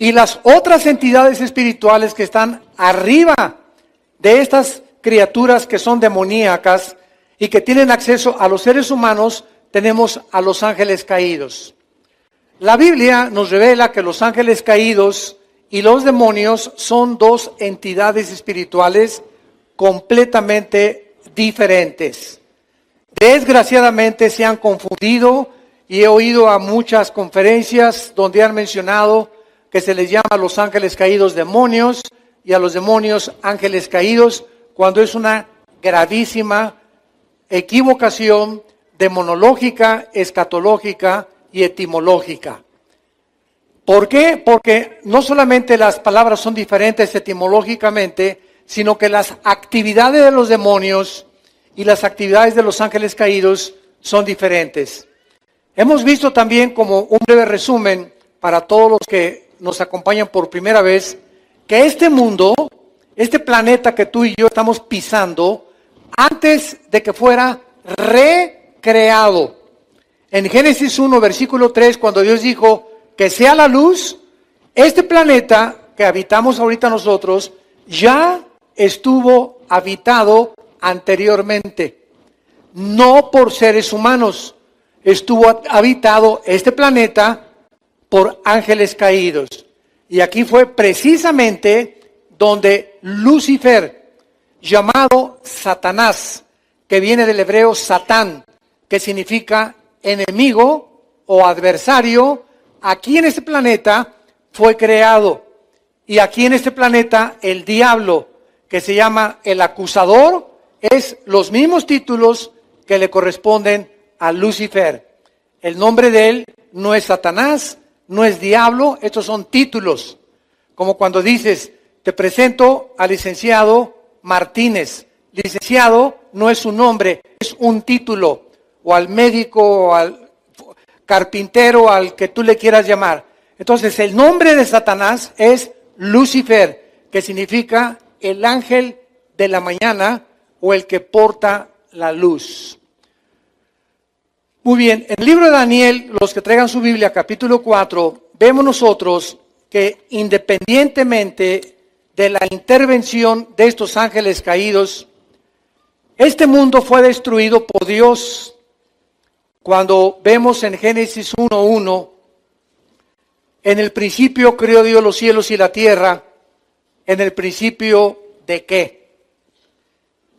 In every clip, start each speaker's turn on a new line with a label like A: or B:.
A: y las otras entidades espirituales que están arriba de estas criaturas que son demoníacas y que tienen acceso a los seres humanos, tenemos a los ángeles caídos. La Biblia nos revela que los ángeles caídos y los demonios son dos entidades espirituales completamente diferentes. Desgraciadamente se han confundido y he oído a muchas conferencias donde han mencionado que se les llama a los ángeles caídos demonios y a los demonios ángeles caídos, cuando es una gravísima equivocación demonológica, escatológica y etimológica. ¿Por qué? Porque no solamente las palabras son diferentes etimológicamente, sino que las actividades de los demonios y las actividades de los ángeles caídos son diferentes. Hemos visto también, como un breve resumen para todos los que nos acompañan por primera vez, que este mundo, este planeta que tú y yo estamos pisando, antes de que fuera recreado. En Génesis 1, versículo 3, cuando Dios dijo que sea la luz, este planeta que habitamos ahorita nosotros ya estuvo habitado anteriormente, no por seres humanos. Estuvo habitado este planeta por ángeles caídos. Y aquí fue precisamente donde Lucifer, llamado Satanás, que viene del hebreo Satán, que significa enemigo o adversario, aquí en este planeta fue creado. Y aquí en este planeta el diablo, que se llama el acusador, es los mismos títulos que le corresponden a Lucifer. El nombre de él no es Satanás, no es diablo, estos son títulos. Como cuando dices, te presento al licenciado Martínez. Licenciado no es un nombre, es un título. O al médico, o al carpintero, al que tú le quieras llamar. Entonces el nombre de Satanás es Lucifer, que significa el ángel de la mañana o el que porta la luz. Muy bien, en el libro de Daniel, los que traigan su Biblia, capítulo 4, vemos nosotros que independientemente de la intervención de estos ángeles caídos, este mundo fue destruido por Dios. Cuando vemos en Génesis 1:1, en el principio creó Dios los cielos y la tierra, en el principio ¿de qué?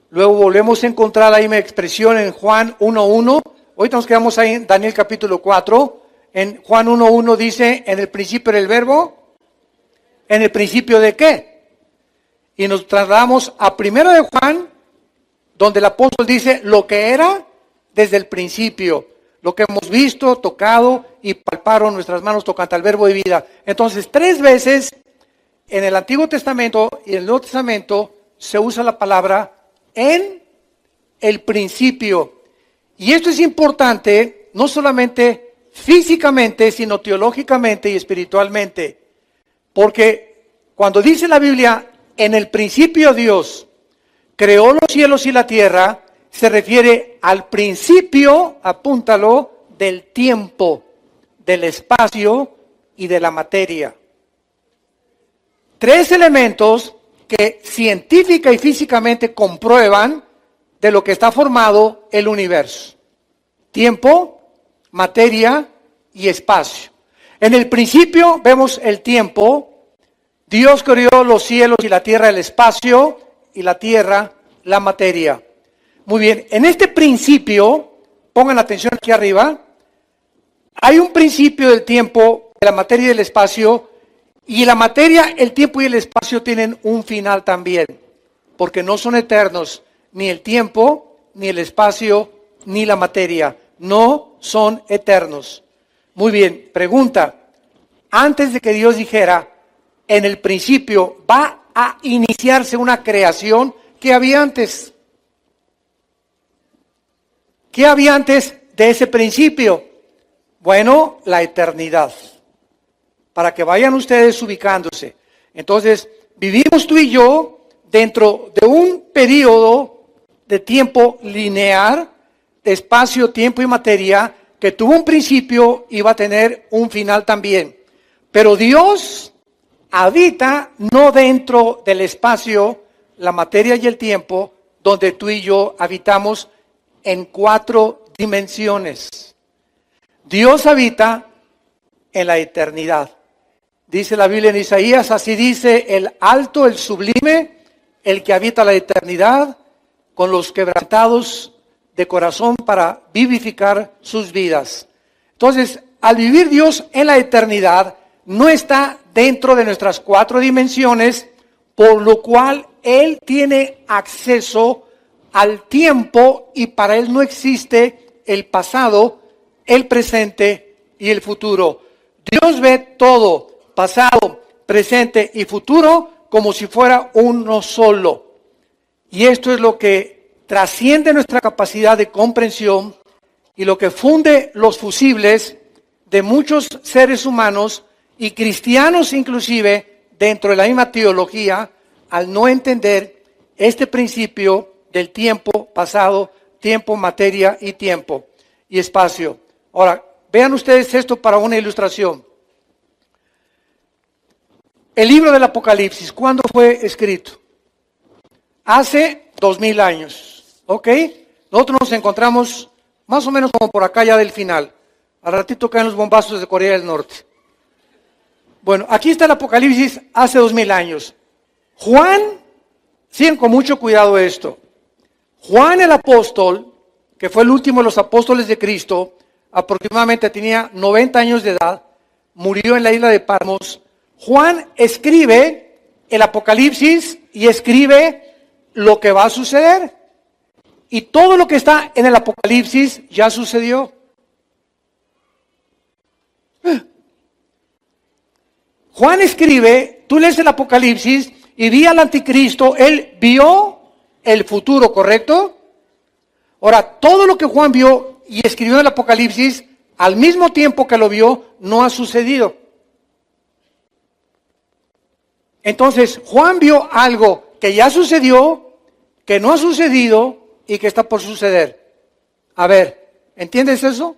A: Luego volvemos a encontrar la misma expresión en Juan 1:1. Ahorita nos quedamos ahí en Daniel capítulo 4. En Juan 1:1 dice, en el principio era el verbo. ¿En el principio de qué? Y nos trasladamos a primero de Juan, donde el apóstol dice lo que era desde el principio. Lo que hemos visto, tocado y palparon nuestras manos tocante al verbo de vida. Entonces, 3 veces en el Antiguo Testamento y en el Nuevo Testamento se usa la palabra en el principio. Y esto es importante, no solamente físicamente, sino teológicamente y espiritualmente. Porque cuando dice la Biblia, en el principio Dios creó los cielos y la tierra, se refiere al principio, apúntalo, del tiempo, del espacio y de la materia. 3 elementos que científica y físicamente comprueban de lo que está formado el universo. Tiempo, materia y espacio. En el principio vemos el tiempo. Dios creó los cielos y la tierra, el espacio, y la tierra, la materia. Muy bien, en este principio, pongan atención aquí arriba, hay un principio del tiempo, de la materia y del espacio, y la materia, el tiempo y el espacio tienen un final también, porque no son eternos, ni el tiempo, ni el espacio, ni la materia, no son eternos. Muy bien, pregunta, antes de que Dios dijera, en el principio va a iniciarse una creación, ¿qué había antes? ¿Qué había antes de ese principio? Bueno, la eternidad. Para que vayan ustedes ubicándose. Entonces, vivimos tú y yo dentro de un periodo de tiempo lineal, de espacio, tiempo y materia, que tuvo un principio y va a tener un final también. Pero Dios, habita no dentro del espacio, la materia y el tiempo, donde tú y yo habitamos en 4 dimensiones. Dios habita en la eternidad. Dice la Biblia en Isaías, así dice el alto, el sublime, el que habita la eternidad, con los quebrantados de corazón para vivificar sus vidas. Entonces, al vivir Dios en la eternidad, no está dentro de nuestras 4 dimensiones, por lo cual Él tiene acceso al tiempo y para Él no existe el pasado, el presente y el futuro. Dios ve todo, pasado, presente y futuro, como si fuera uno solo. Y esto es lo que trasciende nuestra capacidad de comprensión y lo que funde los fusibles de muchos seres humanos y cristianos inclusive dentro de la misma teología, al no entender este principio del tiempo pasado, tiempo, materia y tiempo y espacio. Ahora, vean ustedes esto para una ilustración. El libro del Apocalipsis, ¿cuándo fue escrito? Hace 2000 años, ¿ok? Nosotros nos encontramos más o menos como por acá ya del final. Al ratito caen los bombazos de Corea del Norte. Bueno, aquí está el Apocalipsis hace 2000 años. Juan, sigan con mucho cuidado esto. Juan el apóstol, que fue el último de los apóstoles de Cristo, aproximadamente tenía 90 años de edad, murió en la isla de Patmos. Juan escribe el Apocalipsis y escribe lo que va a suceder. Y todo lo que está en el Apocalipsis ya sucedió. Juan escribe, tú lees el Apocalipsis y vi al anticristo, él vio el futuro, ¿correcto? Ahora, todo lo que Juan vio y escribió en el Apocalipsis, al mismo tiempo que lo vio, no ha sucedido. Entonces, Juan vio algo que ya sucedió, que no ha sucedido y que está por suceder. A ver, ¿entiendes eso?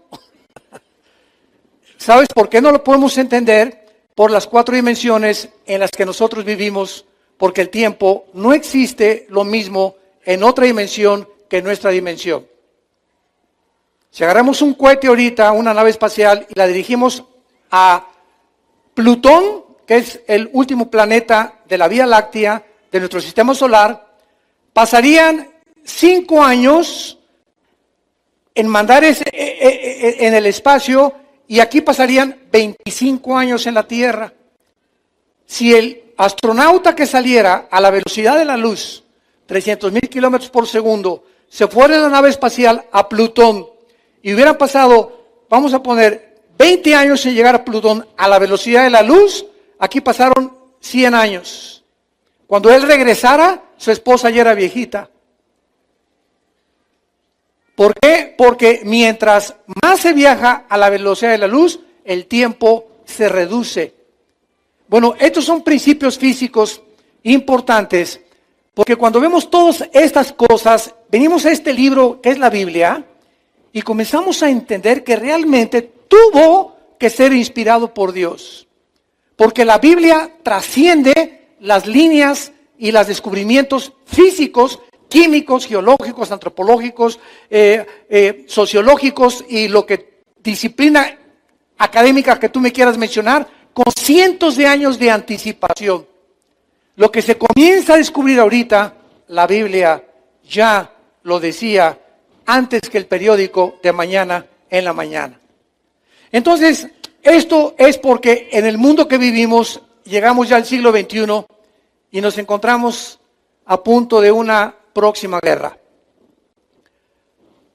A: ¿Sabes por qué no lo podemos entender? Por las 4 dimensiones en las que nosotros vivimos, porque el tiempo no existe lo mismo en otra dimensión que en nuestra dimensión. Si agarramos un cohete ahorita, una nave espacial, y la dirigimos a Plutón, que es el último planeta de la Vía Láctea, de nuestro sistema solar, pasarían 5 años en mandar en el espacio, y aquí pasarían 25 años en la Tierra. Si el astronauta que saliera a la velocidad de la luz, 300,000 kilómetros por segundo, se fuera en la nave espacial a Plutón y hubieran pasado, vamos a poner, 20 años en llegar a Plutón a la velocidad de la luz, aquí pasaron 100 años. Cuando él regresara, su esposa ya era viejita. ¿Por qué? Porque mientras más se viaja a la velocidad de la luz, el tiempo se reduce. Bueno, estos son principios físicos importantes, porque cuando vemos todas estas cosas, venimos a este libro que es la Biblia, y comenzamos a entender que realmente tuvo que ser inspirado por Dios. Porque la Biblia trasciende las líneas y los descubrimientos físicos, químicos, geológicos, antropológicos, sociológicos y lo que disciplina académica que tú me quieras mencionar, con cientos de años de anticipación. Lo que se comienza a descubrir ahorita, la Biblia ya lo decía antes que el periódico de mañana en la mañana. Entonces, esto es porque en el mundo que vivimos, llegamos ya al siglo XXI y nos encontramos a punto de una próxima guerra.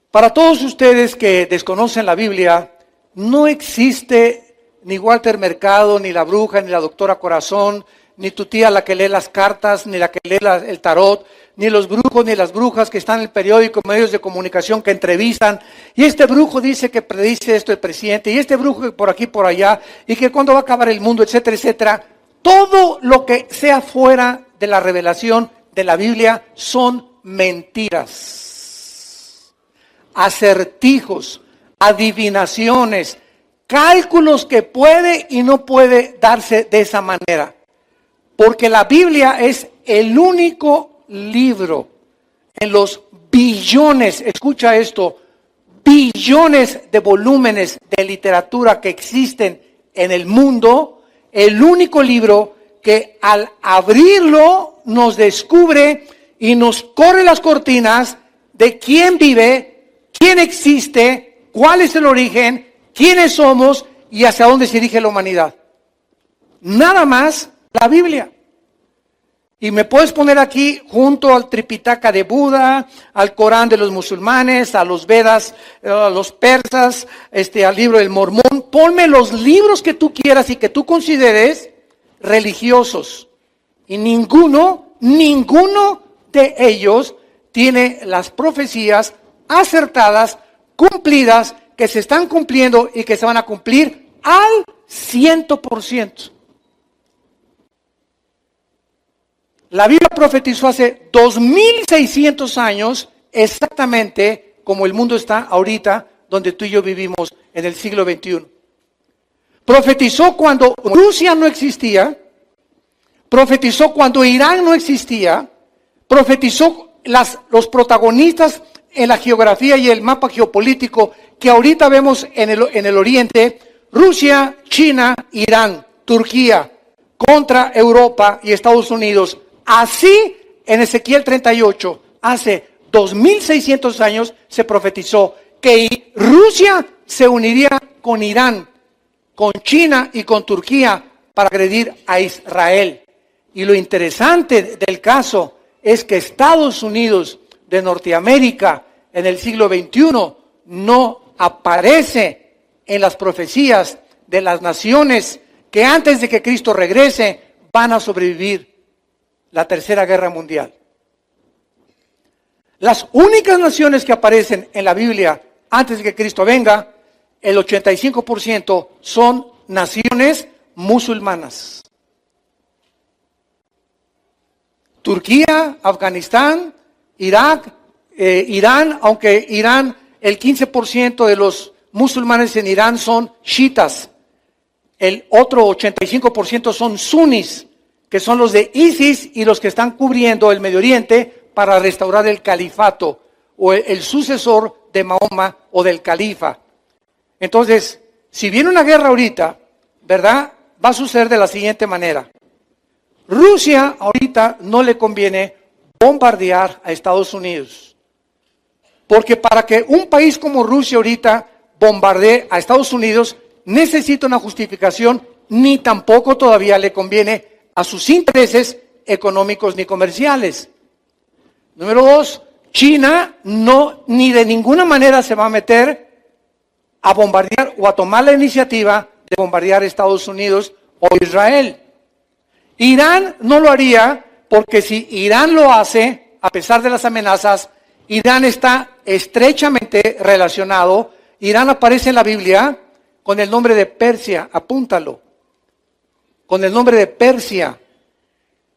A: Para todos ustedes que desconocen la Biblia, no existe ni Walter Mercado, ni la bruja, ni la doctora Corazón, ni tu tía la que lee las cartas, ni la que lee el tarot, ni los brujos, ni las brujas que están en el periódico, medios de comunicación que entrevistan. Y este brujo dice que predice esto el presidente, y este brujo por aquí, por allá, y que cuándo va a acabar el mundo, etcétera, etcétera. Todo lo que sea fuera de la revelación de la Biblia son mentiras, acertijos, adivinaciones, cálculos que puede y no puede darse de esa manera. Porque la Biblia es el único libro en los billones, escucha esto, billones de volúmenes de literatura que existen en el mundo, el único libro que al abrirlo nos descubre y nos corre las cortinas de quién vive, quién existe, cuál es el origen, quiénes somos y hacia dónde se dirige la humanidad. Nada más la Biblia. Y me puedes poner aquí junto al Tripitaka de Buda, al Corán de los musulmanes, a los Vedas, a los persas, al libro del Mormón. Ponme los libros que tú quieras y que tú consideres religiosos. Y ninguno de ellos tiene las profecías acertadas, cumplidas, que se están cumpliendo y que se van a cumplir al 100%. La Biblia profetizó hace 2600 años, exactamente como el mundo está ahorita, donde tú y yo vivimos en el siglo XXI. Profetizó cuando Rusia no existía, profetizó cuando Irán no existía, profetizó los protagonistas en la geografía y el mapa geopolítico que ahorita vemos en el oriente, Rusia, China, Irán, Turquía, contra Europa y Estados Unidos. Así, en Ezequiel 38, hace 2600 años, se profetizó que Rusia se uniría con Irán, con China y con Turquía para agredir a Israel. Y lo interesante del caso es que Estados Unidos de Norteamérica en el siglo XXI no aparece en las profecías de las naciones que antes de que Cristo regrese van a sobrevivir la Tercera Guerra Mundial. Las únicas naciones que aparecen en la Biblia antes de que Cristo venga, el 85% son naciones musulmanas. Turquía, Afganistán, Irak, Irán, aunque Irán, el 15% de los musulmanes en Irán son chiitas. El otro 85% son sunis, que son los de ISIS y los que están cubriendo el Medio Oriente para restaurar el califato o el sucesor de Mahoma o del califa. Entonces, si viene una guerra ahorita, ¿verdad? Va a suceder de la siguiente manera. Rusia ahorita no le conviene bombardear a Estados Unidos. Porque para que un país como Rusia ahorita bombardee a Estados Unidos, necesita una justificación, ni tampoco todavía le conviene a sus intereses económicos ni comerciales. Número 2, China no, ni de ninguna manera se va a meter a bombardear o a tomar la iniciativa de bombardear Estados Unidos o Israel. Irán no lo haría porque si Irán lo hace, a pesar de las amenazas, Irán está estrechamente relacionado. Irán aparece en la Biblia con el nombre de Persia, apúntalo, con el nombre de Persia.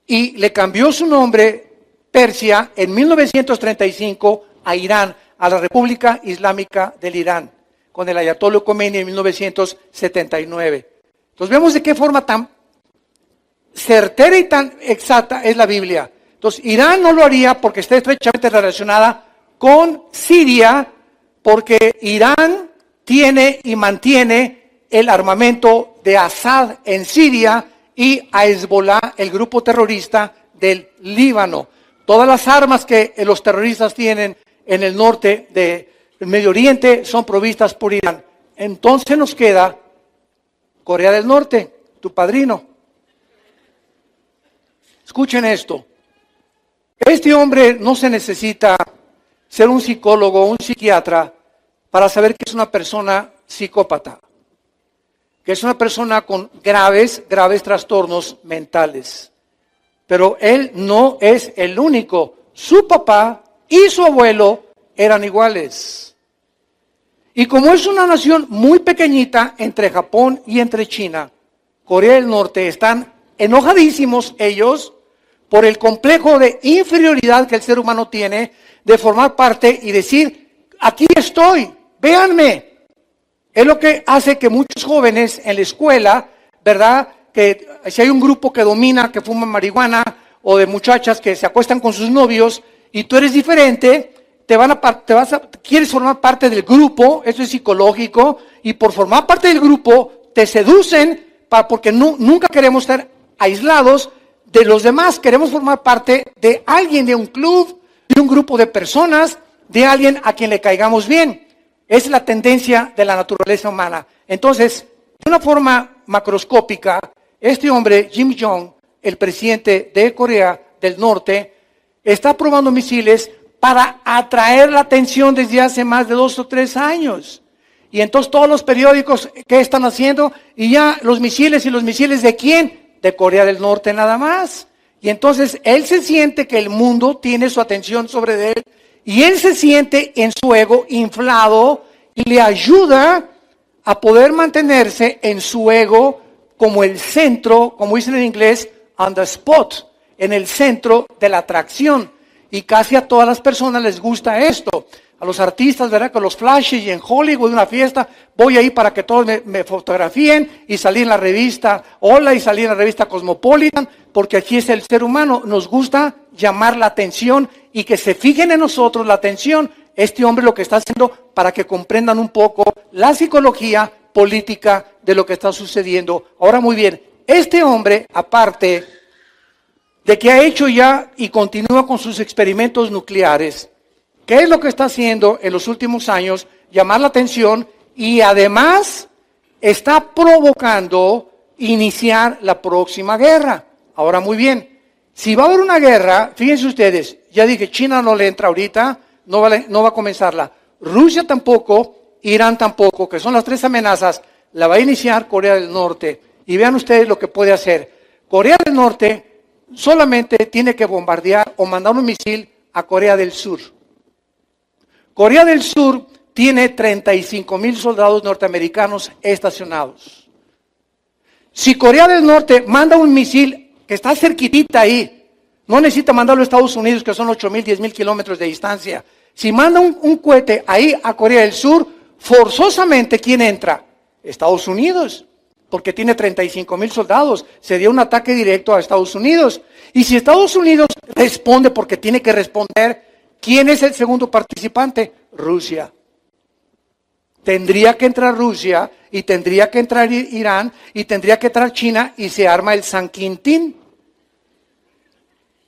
A: Y le cambió su nombre Persia en 1935 a Irán, a la República Islámica del Irán, con el Ayatollah Khomeini en 1979. Entonces vemos de qué forma tan certera y tan exacta es la Biblia. Entonces Irán no lo haría porque está estrechamente relacionada con Siria, porque Irán tiene y mantiene el armamento de Assad en Siria y a Hezbollah, el grupo terrorista del Líbano. Todas las armas que los terroristas tienen en el norte del Medio Oriente son provistas por Irán. Entonces nos queda Corea del Norte, tu padrino. Escuchen esto. Este hombre no se necesita ser un psicólogo o un psiquiatra para saber que es una persona psicópata, que es una persona con graves trastornos mentales. Pero él no es el único. Su papá y su abuelo eran iguales. Y como es una nación muy pequeñita entre Japón y entre China, Corea del Norte, están enojadísimos ellos por el complejo de inferioridad que el ser humano tiene de formar parte y decir, aquí estoy, véanme. Es lo que hace que muchos jóvenes en la escuela, ¿verdad?, que si hay un grupo que domina, que fuma marihuana, o de muchachas que se acuestan con sus novios, y tú eres diferente, quieres formar parte del grupo, eso es psicológico, y por formar parte del grupo te seducen, porque nunca queremos estar aislados de los demás, queremos formar parte de alguien, de un club, de un grupo de personas, de alguien a quien le caigamos bien. Es la tendencia de la naturaleza humana. Entonces, de una forma macroscópica, este hombre, Kim Jong, el presidente de Corea del Norte, está probando misiles para atraer la atención desde hace más de 2 o 3 años. Y entonces todos los periódicos, ¿qué están haciendo? Y ya los misiles, ¿y los misiles de quién? De Corea del Norte nada más. Y entonces él se siente que el mundo tiene su atención sobre él, y él se siente en su ego inflado, y le ayuda a poder mantenerse en su ego como el centro, como dicen en inglés, on the spot, en el centro de la atracción. Y casi a todas las personas les gusta esto. A los artistas, ¿verdad? Con los flashes, y en Hollywood, una fiesta, voy ahí para que todos me fotografíen y salí en la revista Hola y salí en la revista Cosmopolitan, porque aquí es el ser humano, nos gusta llamar la atención y que se fijen en nosotros la atención. Este hombre lo que está haciendo para que comprendan un poco la psicología política de lo que está sucediendo. Ahora, muy bien, este hombre, aparte de que ha hecho ya y continúa con sus experimentos nucleares, ¿qué es lo que está haciendo en los últimos años? Llamar la atención, y además está provocando iniciar la próxima guerra. Ahora, muy bien, si va a haber una guerra, fíjense ustedes, ya dije, China no le entra ahorita, no va a comenzarla. Rusia tampoco, Irán tampoco, que son las 3 amenazas, la va a iniciar Corea del Norte. Y vean ustedes lo que puede hacer. Corea del Norte solamente tiene que bombardear o mandar un misil a Corea del Sur. Corea del Sur tiene 35,000 soldados norteamericanos estacionados. Si Corea del Norte manda un misil que está cerquitita ahí, no necesita mandarlo a Estados Unidos, que son 8,000, 10,000 kilómetros de distancia. Si manda un cohete ahí a Corea del Sur, forzosamente, ¿quién entra? Estados Unidos, porque tiene 35,000 soldados. Sería un ataque directo a Estados Unidos. Y si Estados Unidos responde, porque tiene que responder, ¿quién es el segundo participante? Rusia. Tendría que entrar Rusia, y tendría que entrar Irán, y tendría que entrar China, y se arma el San Quintín.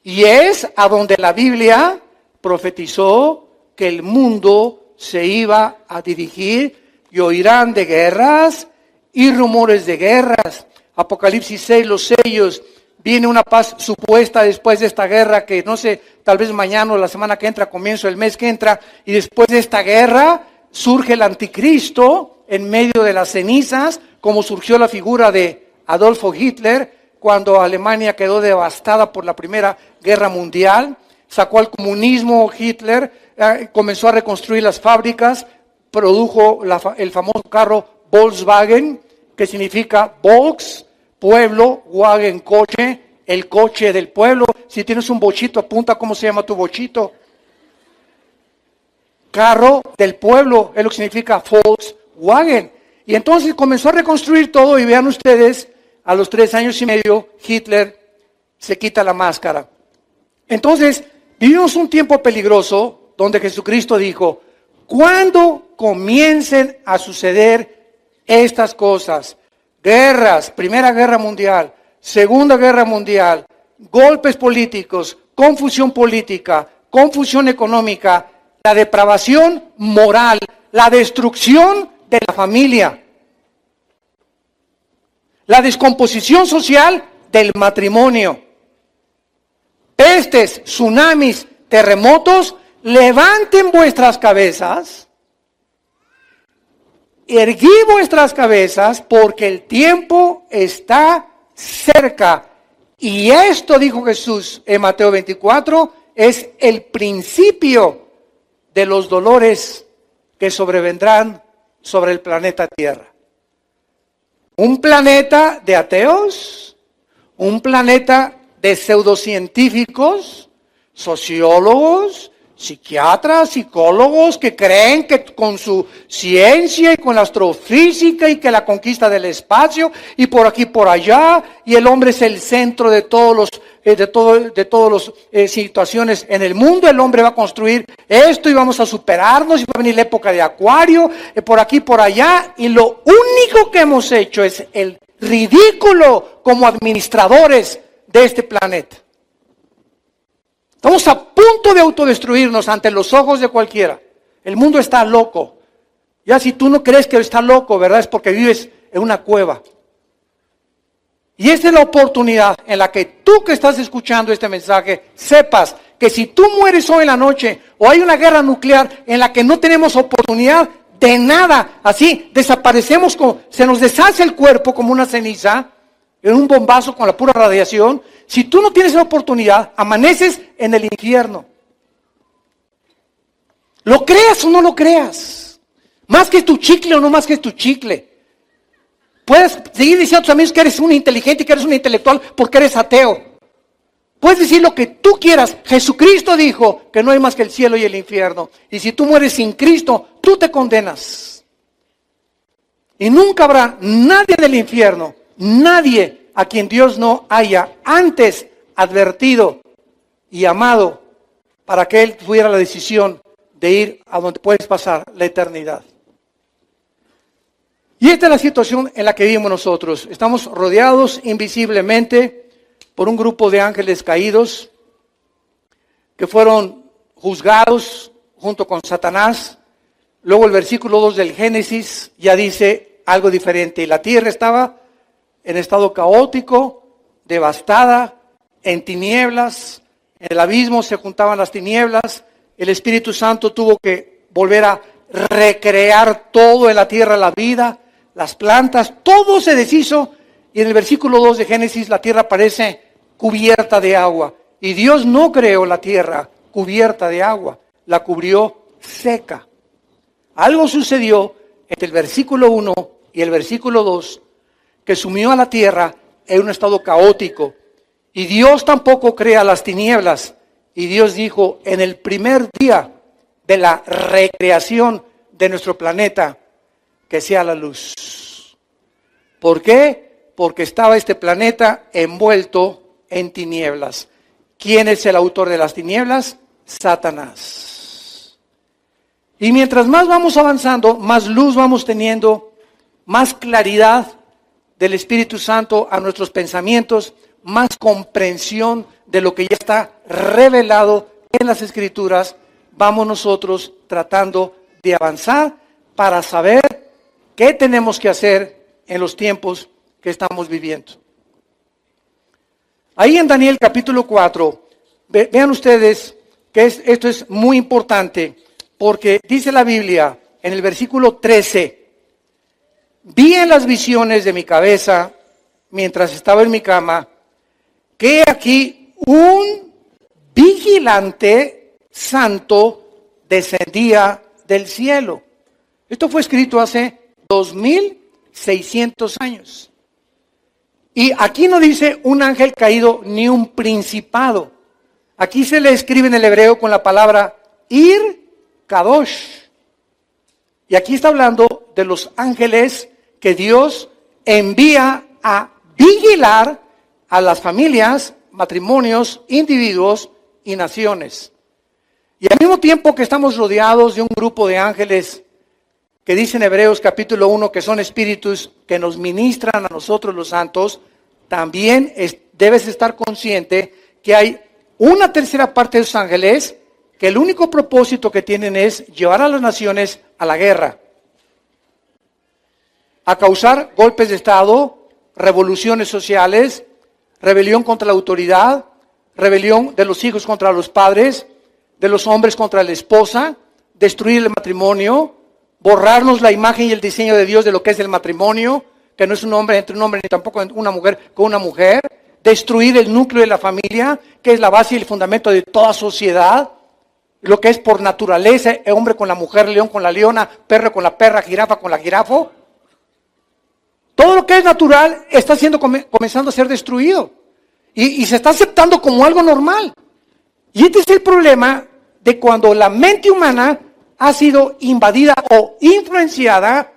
A: Y es a donde la Biblia profetizó que el mundo se iba a dirigir, y oirán de guerras y rumores de guerras. Apocalipsis 6, los sellos. Viene una paz supuesta después de esta guerra, que no sé, tal vez mañana o la semana que entra, comienzo el mes que entra, y después de esta guerra surge el anticristo en medio de las cenizas, como surgió la figura de Adolfo Hitler, cuando Alemania quedó devastada por la Primera Guerra Mundial. Sacó al comunismo Hitler, comenzó a reconstruir las fábricas, produjo el famoso carro Volkswagen, que significa Volks, pueblo, Wagen, coche, el coche del pueblo. Si tienes un bochito, apunta cómo se llama tu bochito. Carro del pueblo, es lo que significa Volkswagen. Y entonces comenzó a reconstruir todo, y vean ustedes, a los 3 años y medio, Hitler se quita la máscara. Entonces, vivimos un tiempo peligroso donde Jesucristo dijo, cuando comiencen a suceder estas cosas, guerras, Primera Guerra Mundial, Segunda Guerra Mundial, golpes políticos, confusión política, confusión económica, la depravación moral, la destrucción de la familia, la descomposición social del matrimonio, pestes, tsunamis, terremotos, levanten vuestras cabezas, erguí vuestras cabezas, porque el tiempo está cerca. Y esto, dijo Jesús en Mateo 24, es el principio de los dolores que sobrevendrán sobre el planeta Tierra. Un planeta de ateos, un planeta de pseudocientíficos, sociólogos, psiquiatras, psicólogos que creen que con su ciencia y con la astrofísica y que la conquista del espacio y por aquí por allá, y el hombre es el centro de todos los situaciones en el mundo. El hombre va a construir esto y vamos a superarnos y va a venir la época de Acuario, por aquí por allá, y lo único que hemos hecho es el ridículo como administradores de este planeta. Estamos a punto de autodestruirnos ante los ojos de cualquiera. El mundo está loco. Ya si tú no crees que está loco, ¿verdad? Es porque vives en una cueva. Y esta es la oportunidad en la que tú que estás escuchando este mensaje, sepas que si tú mueres hoy en la noche o hay una guerra nuclear en la que no tenemos oportunidad de nada, así desaparecemos, se nos deshace el cuerpo como una ceniza, en un bombazo con la pura radiación. Si tú no tienes esa oportunidad, amaneces en el infierno. ¿Lo creas o no lo creas? Más que tu chicle o no más que tu chicle. Puedes seguir diciendo a tus amigos que eres un inteligente y que eres un intelectual porque eres ateo. Puedes decir lo que tú quieras. Jesucristo dijo que no hay más que el cielo y el infierno. Y si tú mueres sin Cristo, tú te condenas. Y nunca habrá nadie del infierno, nadie a quien Dios no haya antes advertido y amado para que Él tuviera la decisión de ir a donde puedes pasar la eternidad. Y esta es la situación en la que vivimos nosotros. Estamos rodeados invisiblemente por un grupo de ángeles caídos que fueron juzgados junto con Satanás. Luego el versículo 2 del Génesis ya dice algo diferente. Y la tierra estaba en estado caótico, devastada, en tinieblas. En el abismo se juntaban las tinieblas. El Espíritu Santo tuvo que volver a recrear todo en la tierra, la vida, las plantas, todo se deshizo. Y en el versículo 2 de Génesis la tierra parece cubierta de agua. Y Dios no creó la tierra cubierta de agua, la cubrió seca. Algo sucedió entre el versículo 1 y el versículo 2 que sumió a la tierra en un estado caótico. Y Dios tampoco crea las tinieblas. Y Dios dijo, en el primer día de la recreación de nuestro planeta, que sea la luz. ¿Por qué? Porque estaba este planeta envuelto en tinieblas. ¿Quién es el autor de las tinieblas? Satanás. Y mientras más vamos avanzando, más luz vamos teniendo, más claridad del Espíritu Santo a nuestros pensamientos, más comprensión de lo que ya está revelado en las Escrituras, vamos nosotros tratando de avanzar para saber qué tenemos que hacer en los tiempos que estamos viviendo. Ahí en Daniel capítulo 4, vean ustedes que esto es muy importante, porque dice la Biblia en el versículo 13, vi en las visiones de mi cabeza, mientras estaba en mi cama, que aquí un vigilante santo descendía del cielo. Esto fue escrito hace 2600 años. Y aquí no dice un ángel caído ni un principado. Aquí se le escribe en el hebreo con la palabra Ir Kadosh. Y aquí está hablando de los ángeles que Dios envía a vigilar a las familias, matrimonios, individuos y naciones. Y al mismo tiempo que estamos rodeados de un grupo de ángeles que dice en Hebreos capítulo 1 que son espíritus que nos ministran a nosotros los santos, también debes estar consciente que hay una tercera parte de esos ángeles que el único propósito que tienen es llevar a las naciones a la guerra, a causar golpes de Estado, revoluciones sociales, rebelión contra la autoridad, rebelión de los hijos contra los padres, de los hombres contra la esposa, destruir el matrimonio, borrarnos la imagen y el diseño de Dios de lo que es el matrimonio, que no es un hombre entre un hombre ni tampoco una mujer con una mujer, destruir el núcleo de la familia, que es la base y el fundamento de toda sociedad, lo que es por naturaleza, el hombre con la mujer, león con la leona, perro con la perra, jirafa con la jirafo. Todo lo que es natural está siendo comenzando a ser destruido y se está aceptando como algo normal. Y este es el problema de cuando la mente humana ha sido invadida o influenciada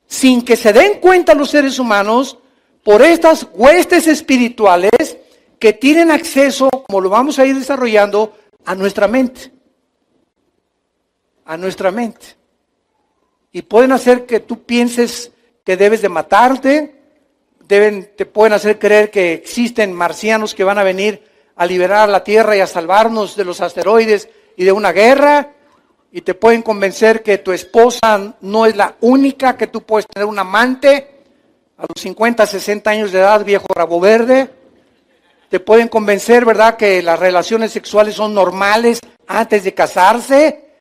A: sin que se den cuenta los seres humanos por estas huestes espirituales que tienen acceso, como lo vamos a ir desarrollando, a nuestra mente. A nuestra mente. Y pueden hacer que tú pienses que debes de matarte, te pueden hacer creer que existen marcianos que van a venir a liberar la Tierra y a salvarnos de los asteroides y de una guerra, y te pueden convencer que tu esposa no es la única, que tú puedes tener un amante a los 50, 60 años de edad, viejo rabo verde. Te pueden convencer, ¿verdad?, que las relaciones sexuales son normales antes de casarse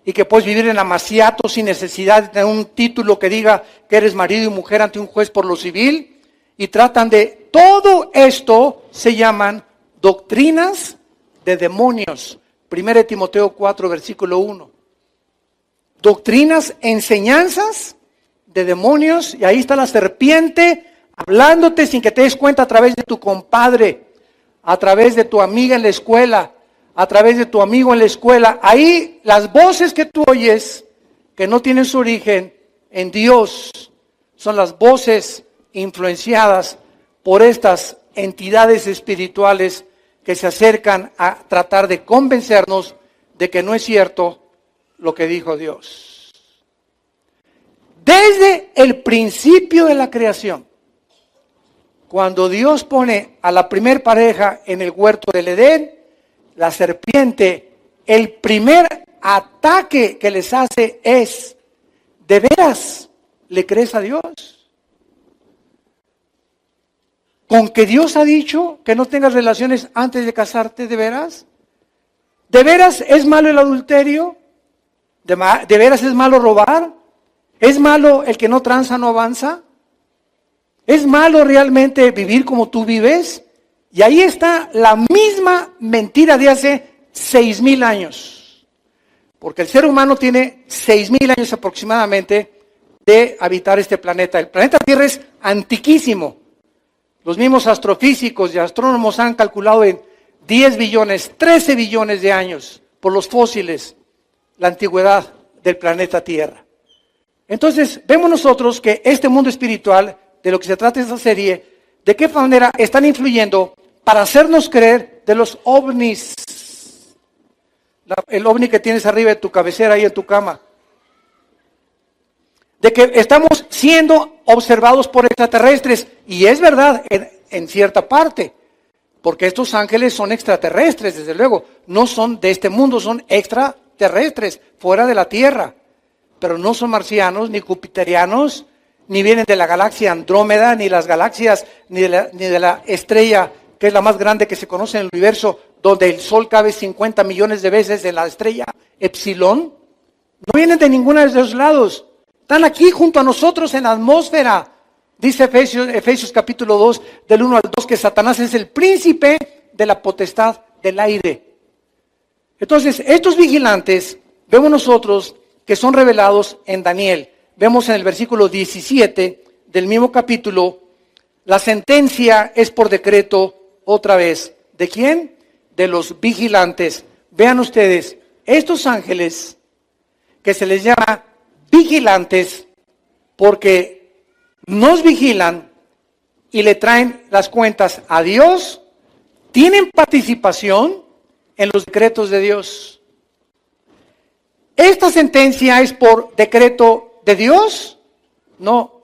A: y que puedes vivir en amaciato sin necesidad de tener un título que diga que eres marido y mujer ante un juez por lo civil. Y tratan de todo esto, se llaman doctrinas de demonios. 1 Timoteo 4, versículo 1. Doctrinas, enseñanzas de demonios, y ahí está la serpiente hablándote sin que te des cuenta a través de tu compadre, a través de tu amiga en la escuela, a través de tu amigo en la escuela. Ahí las voces que tú oyes, que no tienen su origen en Dios, son las voces influenciadas por estas entidades espirituales que se acercan a tratar de convencernos de que no es cierto lo que dijo Dios. Desde el principio de la creación, cuando Dios pone a la primer pareja en el huerto del Edén, la serpiente, el primer ataque que les hace es: ¿de veras le crees a Dios? ¿Con que Dios ha dicho que no tengas relaciones antes de casarte, de veras? ¿De veras es malo el adulterio? ¿De veras es malo robar? ¿Es malo el que no tranza, no avanza? ¿Es malo realmente vivir como tú vives? Y ahí está la misma mentira de hace 6,000 años. Porque el ser humano tiene 6,000 años aproximadamente de habitar este planeta. El planeta Tierra es antiquísimo. Los mismos astrofísicos y astrónomos han calculado en 10 billones, 13 billones de años por los fósiles la antigüedad del planeta Tierra. Entonces, vemos nosotros que este mundo espiritual, de lo que se trata esta serie, de qué manera están influyendo para hacernos creer de los ovnis. El ovni que tienes arriba de tu cabecera, ahí en tu cama. De que estamos siendo observados por extraterrestres. Y es verdad, en cierta parte. Porque estos ángeles son extraterrestres, desde luego. No son de este mundo, son extraterrestres, fuera de la Tierra. Pero no son marcianos, ni jupiterianos, ni vienen de la galaxia Andrómeda, ni las galaxias, ni de la estrella, que es la más grande que se conoce en el universo, donde el Sol cabe 50 millones de veces en la estrella Epsilon. No vienen de ninguno de esos lados. Están aquí junto a nosotros en la atmósfera. Dice Efesios capítulo 2, del 1 al 2, que Satanás es el príncipe de la potestad del aire. Entonces, estos vigilantes, vemos nosotros que son revelados en Daniel. Vemos en el versículo 17 del mismo capítulo, la sentencia es por decreto otra vez. ¿De quién? De los vigilantes. Vean ustedes, estos ángeles que se les llama vigilantes porque nos vigilan y le traen las cuentas a Dios, tienen participación en los decretos de Dios. ¿Esta sentencia es por decreto de Dios? No,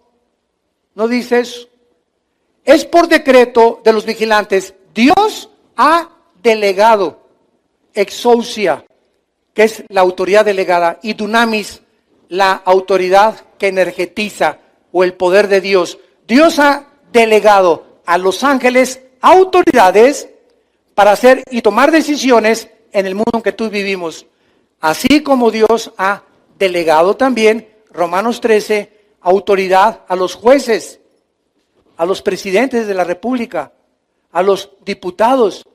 A: no dice eso. Es por decreto de los vigilantes. Dios ha delegado exousia, que es la autoridad delegada, y dunamis, la autoridad que energetiza, o el poder de Dios. Dios ha delegado a los ángeles autoridades para hacer y tomar decisiones en el mundo en que tú vivimos. Así como Dios ha delegado también, Romanos 13, autoridad a los jueces, a los presidentes de la República, a los diputados,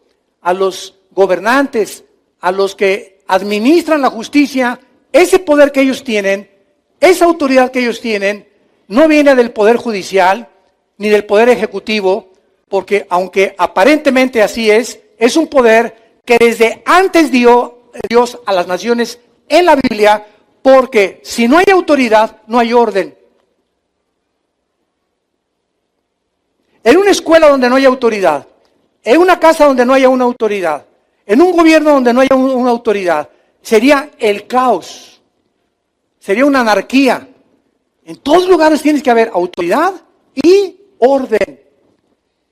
A: a los gobernantes, a los que administran la justicia. Ese poder que ellos tienen, esa autoridad que ellos tienen, no viene del poder judicial ni del poder ejecutivo, porque aunque aparentemente así es un poder que desde antes dio Dios a las naciones en la Biblia, porque si no hay autoridad, no hay orden. En una escuela donde no hay autoridad, en una casa donde no haya una autoridad, en un gobierno donde no haya una autoridad, sería el caos, sería una anarquía. En todos lugares tienes que haber autoridad y orden.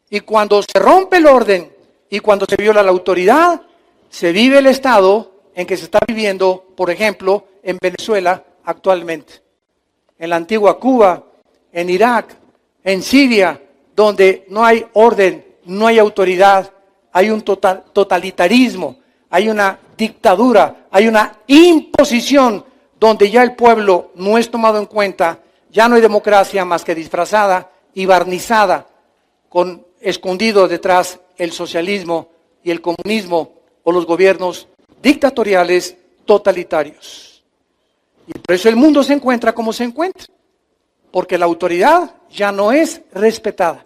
A: Y cuando se rompe el orden y cuando se viola la autoridad, se vive el estado en que se está viviendo, por ejemplo, en Venezuela actualmente, en la antigua Cuba, en Irak, en Siria, donde no hay orden, no hay autoridad, hay un totalitarismo, hay una dictadura, hay una imposición donde ya el pueblo no es tomado en cuenta, ya no hay democracia más que disfrazada y barnizada, escondido detrás el socialismo y el comunismo o los gobiernos dictatoriales totalitarios. Y por eso el mundo se encuentra como se encuentra, porque la autoridad ya no es respetada.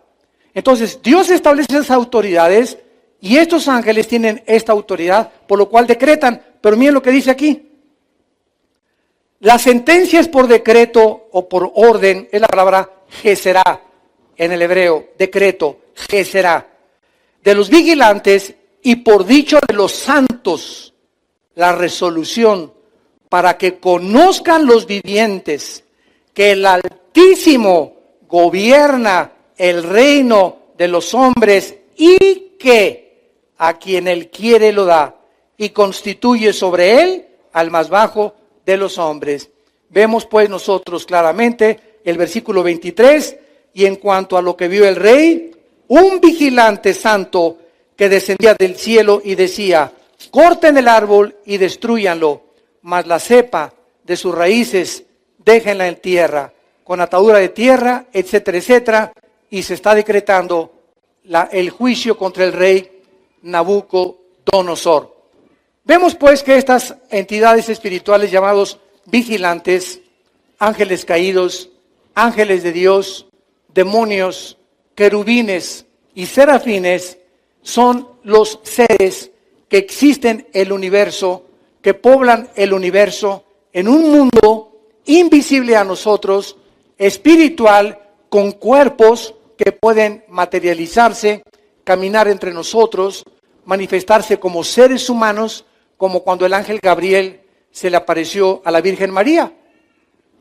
A: Entonces Dios establece esas autoridades y estos ángeles tienen esta autoridad, por lo cual decretan. Pero miren lo que dice aquí. La sentencia es por decreto o por orden, es la palabra Geserá en el hebreo, decreto, Geserá, de los vigilantes y por dicho de los santos, la resolución para que conozcan los vivientes que el Altísimo gobierna el reino de los hombres y que a quien él quiere lo da y constituye sobre él al más bajo de los hombres. Vemos pues nosotros claramente el versículo 23, y en cuanto a lo que vio el rey, un vigilante santo que descendía del cielo y decía, corten el árbol y destrúyanlo, mas la cepa de sus raíces déjenla en tierra, con atadura de tierra, etcétera, etcétera, y se está decretando el juicio contra el rey Nabucodonosor. Vemos pues que estas entidades espirituales llamados vigilantes, ángeles caídos, ángeles de Dios, demonios, querubines y serafines son los seres que existen en el universo, que poblan el universo en un mundo invisible a nosotros, espiritual, con cuerpos que pueden materializarse, caminar entre nosotros, manifestarse como seres humanos, como cuando el ángel Gabriel se le apareció a la Virgen María.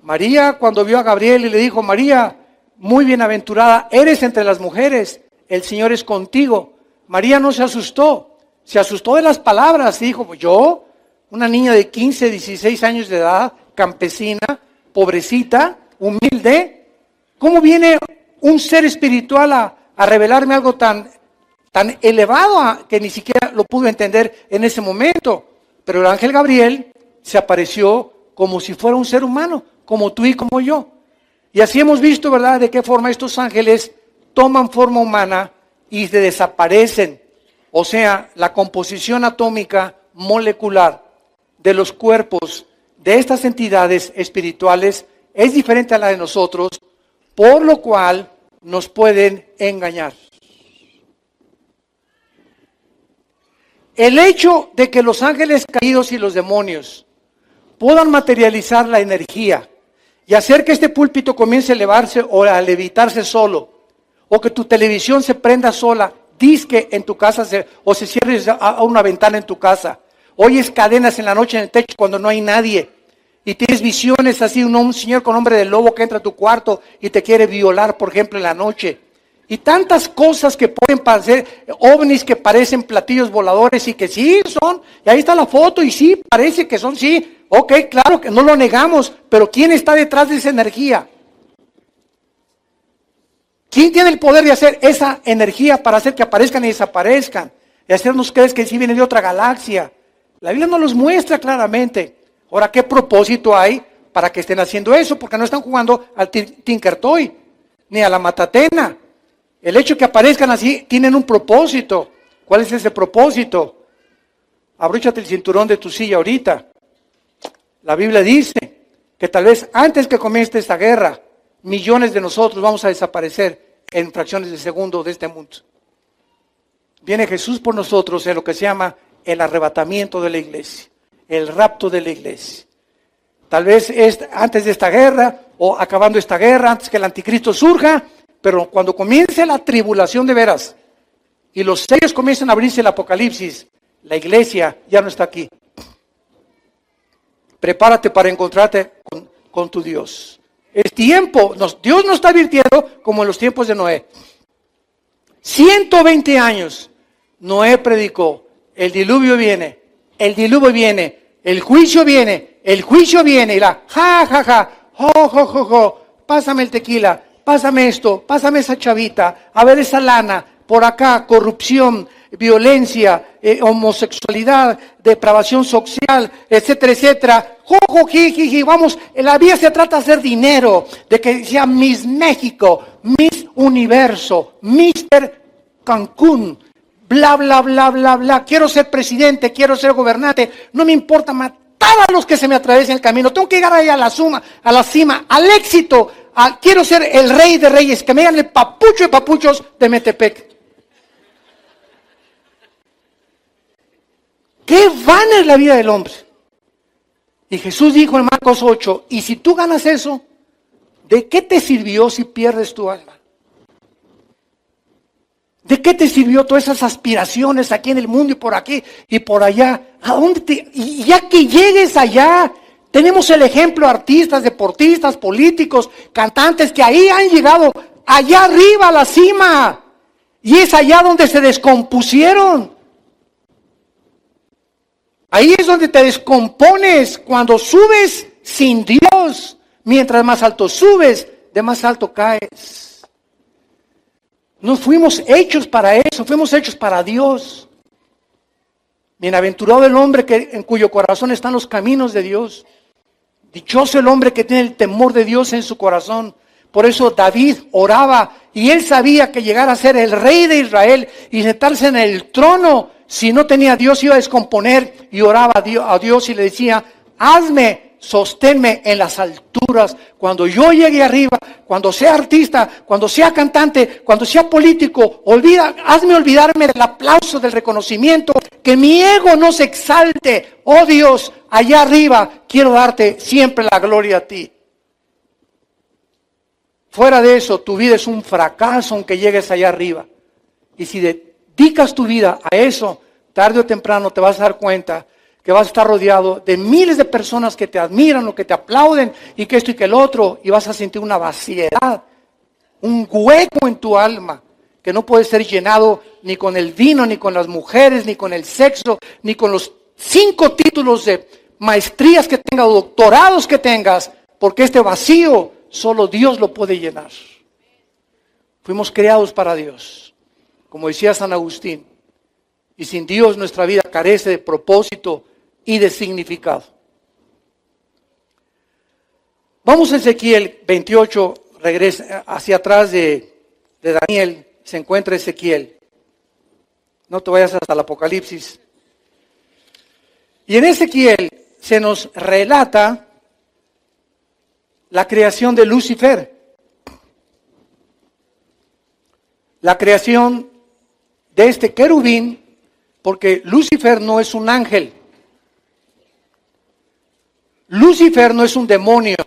A: María, cuando vio a Gabriel y le dijo, María, muy bienaventurada eres entre las mujeres, el Señor es contigo. María no se asustó de las palabras, dijo, yo, una niña de 15, 16 años de edad, campesina, pobrecita, humilde, ¿cómo viene un ser espiritual a revelarme algo tan elevado que ni siquiera lo pudo entender en ese momento? Pero el ángel Gabriel se apareció como si fuera un ser humano, como tú y como yo. Y así hemos visto, ¿verdad?, de qué forma estos ángeles toman forma humana y se desaparecen. O sea, la composición atómica molecular de los cuerpos de estas entidades espirituales es diferente a la de nosotros, por lo cual nos pueden engañar. El hecho de que los ángeles caídos y los demonios puedan materializar la energía y hacer que este púlpito comience a elevarse o a levitarse solo, o que tu televisión se prenda sola, disque en tu casa o se cierre a una ventana en tu casa, oyes cadenas en la noche en el techo cuando no hay nadie, y tienes visiones así, un señor con hombre de lobo que entra a tu cuarto y te quiere violar, por ejemplo, en la noche. Y tantas cosas que pueden parecer, ovnis que parecen platillos voladores y que sí son, y ahí está la foto y sí, parece que son, sí, ok, claro que no lo negamos, pero ¿quién está detrás de esa energía? ¿Quién tiene el poder de hacer esa energía para hacer que aparezcan y desaparezcan? Y hacernos creer que sí vienen de otra galaxia. La Biblia nos los muestra claramente. Ahora, ¿qué propósito hay para que estén haciendo eso? Porque no están jugando al Tinker Toy, ni a la matatena. El hecho de que aparezcan así, tienen un propósito. ¿Cuál es ese propósito? Abróchate el cinturón de tu silla ahorita. La Biblia dice que tal vez antes que comience esta guerra, millones de nosotros vamos a desaparecer en fracciones de segundo de este mundo. Viene Jesús por nosotros en lo que se llama el arrebatamiento de la iglesia. el rapto de la iglesia. Tal vez es antes de esta guerra o acabando esta guerra, antes que el anticristo surja, pero cuando comience la tribulación de veras y los sellos comiencen a abrirse el Apocalipsis, la iglesia ya no está aquí. Prepárate para encontrarte con tu Dios. Es tiempo, Dios nos está advirtiendo como en los tiempos de Noé. 120 años Noé predicó, el diluvio viene, el juicio viene, y la pásame el tequila, pásame esto, pásame esa chavita, a ver esa lana, por acá, corrupción, violencia, homosexualidad, depravación social, etcétera, etcétera. Vamos, la vida se trata de hacer dinero, de que sea Miss México, Miss Universo, Mister Cancún, bla, bla, bla, bla, bla. Quiero ser presidente, quiero ser gobernante, no me importa matar a los que se me atraviesen el camino. Tengo que llegar ahí a la cima, al éxito. Quiero ser el rey de reyes, que me digan el papucho de papuchos de Metepec. Qué vana es la vida del hombre. Y Jesús dijo en Marcos 8, y si tú ganas eso, ¿de qué te sirvió si pierdes tu alma? ¿De qué te sirvió todas esas aspiraciones aquí en el mundo y por aquí y por allá? ¿A dónde y ya que llegues allá, tenemos el ejemplo de artistas, deportistas, políticos, cantantes que ahí han llegado allá arriba a la cima. Y es allá donde se descompusieron. Ahí es donde te descompones cuando subes sin Dios. Mientras más alto subes, de más alto caes. No fuimos hechos para eso, fuimos hechos para Dios. Bienaventurado el hombre en cuyo corazón están los caminos de Dios. Dichoso el hombre que tiene el temor de Dios en su corazón. Por eso David oraba y él sabía que llegar a ser el rey de Israel y sentarse en el trono, si no tenía a Dios, iba a descomponer, y oraba a Dios y le decía, sosténme en las alturas. Cuando yo llegue arriba, cuando sea artista, cuando sea cantante, cuando sea político, hazme olvidarme del aplauso, del reconocimiento, que mi ego no se exalte. Oh Dios, allá arriba quiero darte siempre la gloria a ti. Fuera de eso, tu vida es un fracaso aunque llegues allá arriba. Y si dedicas tu vida a eso, tarde o temprano te vas a dar cuenta que vas a estar rodeado de miles de personas que te admiran o que te aplauden y que esto y que el otro, y vas a sentir una vaciedad, un hueco en tu alma que no puede ser llenado ni con el vino, ni con las mujeres, ni con el sexo, ni con los 5 títulos de maestrías que tengas, doctorados que tengas, porque este vacío solo Dios lo puede llenar. Fuimos creados para Dios, como decía San Agustín, y sin Dios nuestra vida carece de propósito y de significado. Vamos a Ezequiel 28, regresa hacia atrás de Daniel, se encuentra Ezequiel. No te vayas hasta el Apocalipsis. Y en Ezequiel se nos relata la creación de Lucifer. La creación de este querubín, porque Lucifer no es un ángel. Lucifer no es un demonio.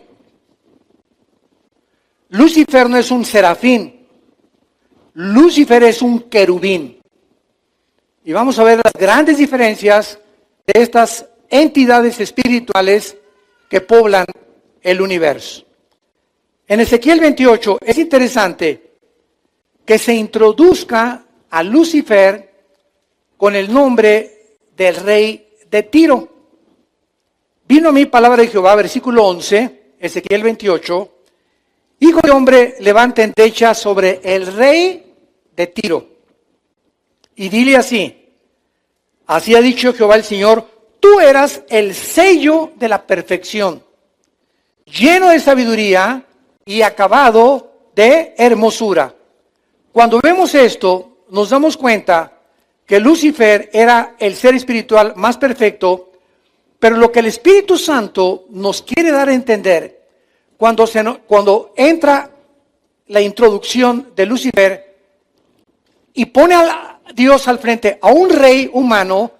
A: Lucifer no es un serafín. Lucifer es un querubín. Y vamos a ver las grandes diferencias de estas entidades espirituales que poblan el universo. En Ezequiel 28 es interesante que se introduzca a Lucifer con el nombre del rey de Tiro. Vino a mí palabra de Jehová, versículo 11, Ezequiel 28, hijo de hombre, levanta endecha sobre el rey de Tiro y dile así ha dicho Jehová el Señor, tú eras el sello de la perfección, lleno de sabiduría y acabado de hermosura. Cuando vemos esto, nos damos cuenta que Lucifer era el ser espiritual más perfecto, pero lo que el Espíritu Santo nos quiere dar a entender, cuando entra la introducción de Lucifer y pone a Dios al frente a un rey humano,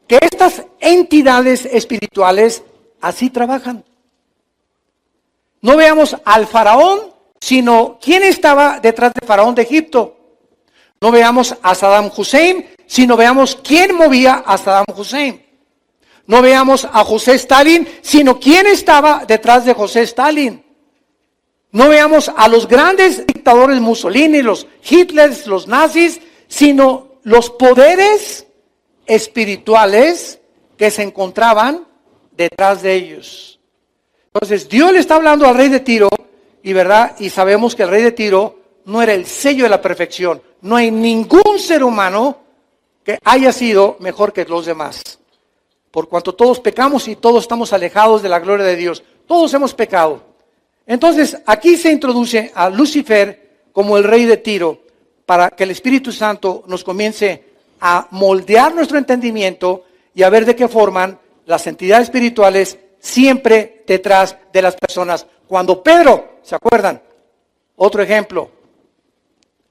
A: que estas entidades espirituales así trabajan. No veamos al faraón, sino quién estaba detrás del faraón de Egipto. No veamos a Saddam Hussein, sino veamos quién movía a Saddam Hussein. No veamos a José Stalin, sino quién estaba detrás de José Stalin. No veamos a los grandes dictadores Mussolini, los Hitlers, los nazis, sino los poderes espirituales que se encontraban detrás de ellos. Entonces, Dios le está hablando al rey de Tiro, y sabemos que el rey de Tiro no era el sello de la perfección. No hay ningún ser humano que haya sido mejor que los demás. Por cuanto todos pecamos y todos estamos alejados de la gloria de Dios. Todos hemos pecado. Entonces, aquí se introduce a Lucifer como el rey de Tiro para que el Espíritu Santo nos comience a moldear nuestro entendimiento y a ver de qué forman las entidades espirituales siempre detrás de las personas. Cuando Pedro, ¿se acuerdan? Otro ejemplo,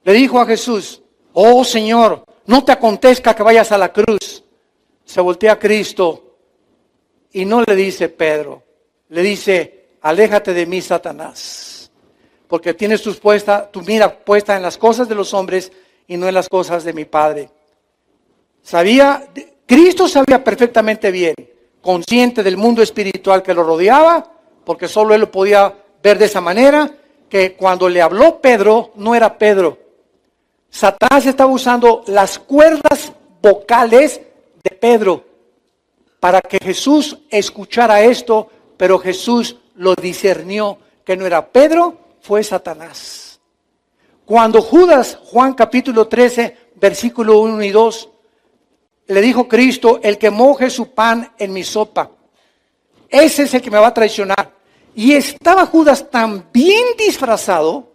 A: le dijo a Jesús, oh Señor, no te acontezca que vayas a la cruz. Se voltea a Cristo y no le dice Pedro, le dice, aléjate de mí, Satanás, porque tienes tu mira puesta en las cosas de los hombres y no en las cosas de mi Padre. Cristo sabía perfectamente bien, consciente del mundo espiritual que lo rodeaba, porque solo él lo podía ver de esa manera, que cuando le habló Pedro, no era Pedro. Satanás estaba usando las cuerdas vocales de Pedro para que Jesús escuchara esto, pero Jesús lo discernió, que no era Pedro, fue Satanás. Cuando Judas, Juan capítulo 13, versículo 1 y 2, le dijo Cristo, el que moje su pan en mi sopa, ese es el que me va a traicionar. Y estaba Judas tan bien disfrazado,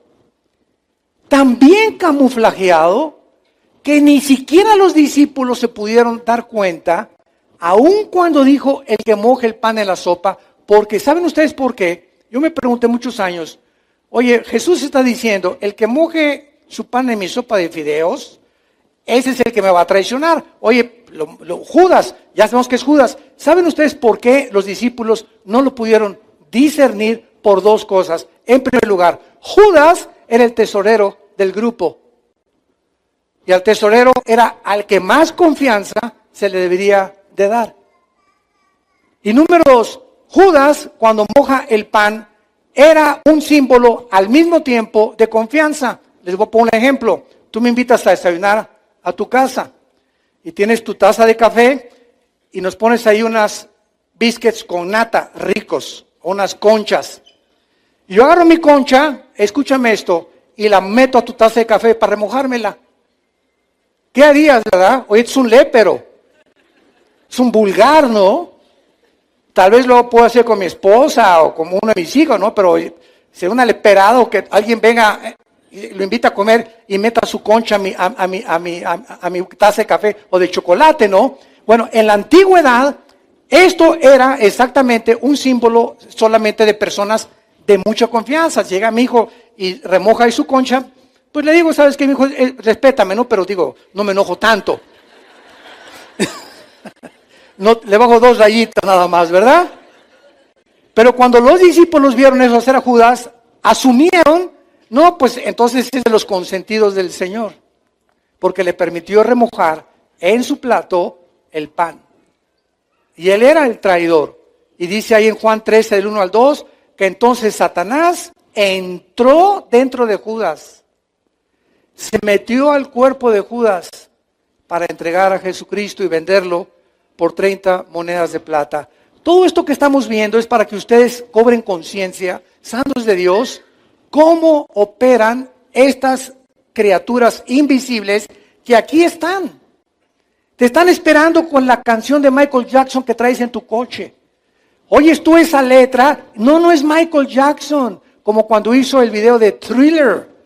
A: tan bien camuflajeado, que ni siquiera los discípulos se pudieron dar cuenta, aun cuando dijo el que moje el pan en la sopa, porque ¿saben ustedes por qué? Yo me pregunté muchos años, oye, Jesús está diciendo, el que moje su pan en mi sopa de fideos, ese es el que me va a traicionar. Oye, Judas, ya sabemos que es Judas. ¿Saben ustedes por qué los discípulos no lo pudieron discernir? Por dos cosas. En primer lugar, Judas era el tesorero del grupo. Y al tesorero era al que más confianza se le debería de dar. Y número dos, Judas, cuando moja el pan, era un símbolo al mismo tiempo de confianza. Les voy a poner un ejemplo. Tú me invitas a desayunar a tu casa y tienes tu taza de café y nos pones ahí unas biscuits con nata ricos, unas conchas. Y yo agarro mi concha, escúchame esto, y la meto a tu taza de café para remojármela. ¿Qué harías, verdad? Oye, es un lépero. Es un vulgar, ¿no? Tal vez lo puedo hacer con mi esposa o con uno de mis hijos, ¿no? Pero sería un aleperado que alguien venga y lo invita a comer y meta su concha a mi taza de café o de chocolate, ¿no? Bueno, en la antigüedad, esto era exactamente un símbolo solamente de personas de mucha confianza. Llega mi hijo y remoja ahí su concha, pues le digo, ¿sabes qué, mi hijo? Respétame, ¿no? Pero digo, no me enojo tanto. No, le bajo 2 rayitas nada más, ¿verdad? Pero cuando los discípulos vieron eso hacer a Judas, asumieron, no, pues entonces es de los consentidos del Señor, porque le permitió remojar en su plato el pan. Y él era el traidor. Y dice ahí en Juan 13, del 1 al 2, que entonces Satanás entró dentro de Judas, se metió al cuerpo de Judas para entregar a Jesucristo y venderlo por 30 monedas de plata. Todo esto que estamos viendo es para que ustedes cobren conciencia, santos de Dios, cómo operan estas criaturas invisibles que aquí están. Te están esperando con la canción de Michael Jackson que traes en tu coche. Oyes tú esa letra, no es Michael Jackson, como cuando hizo el video de Thriller.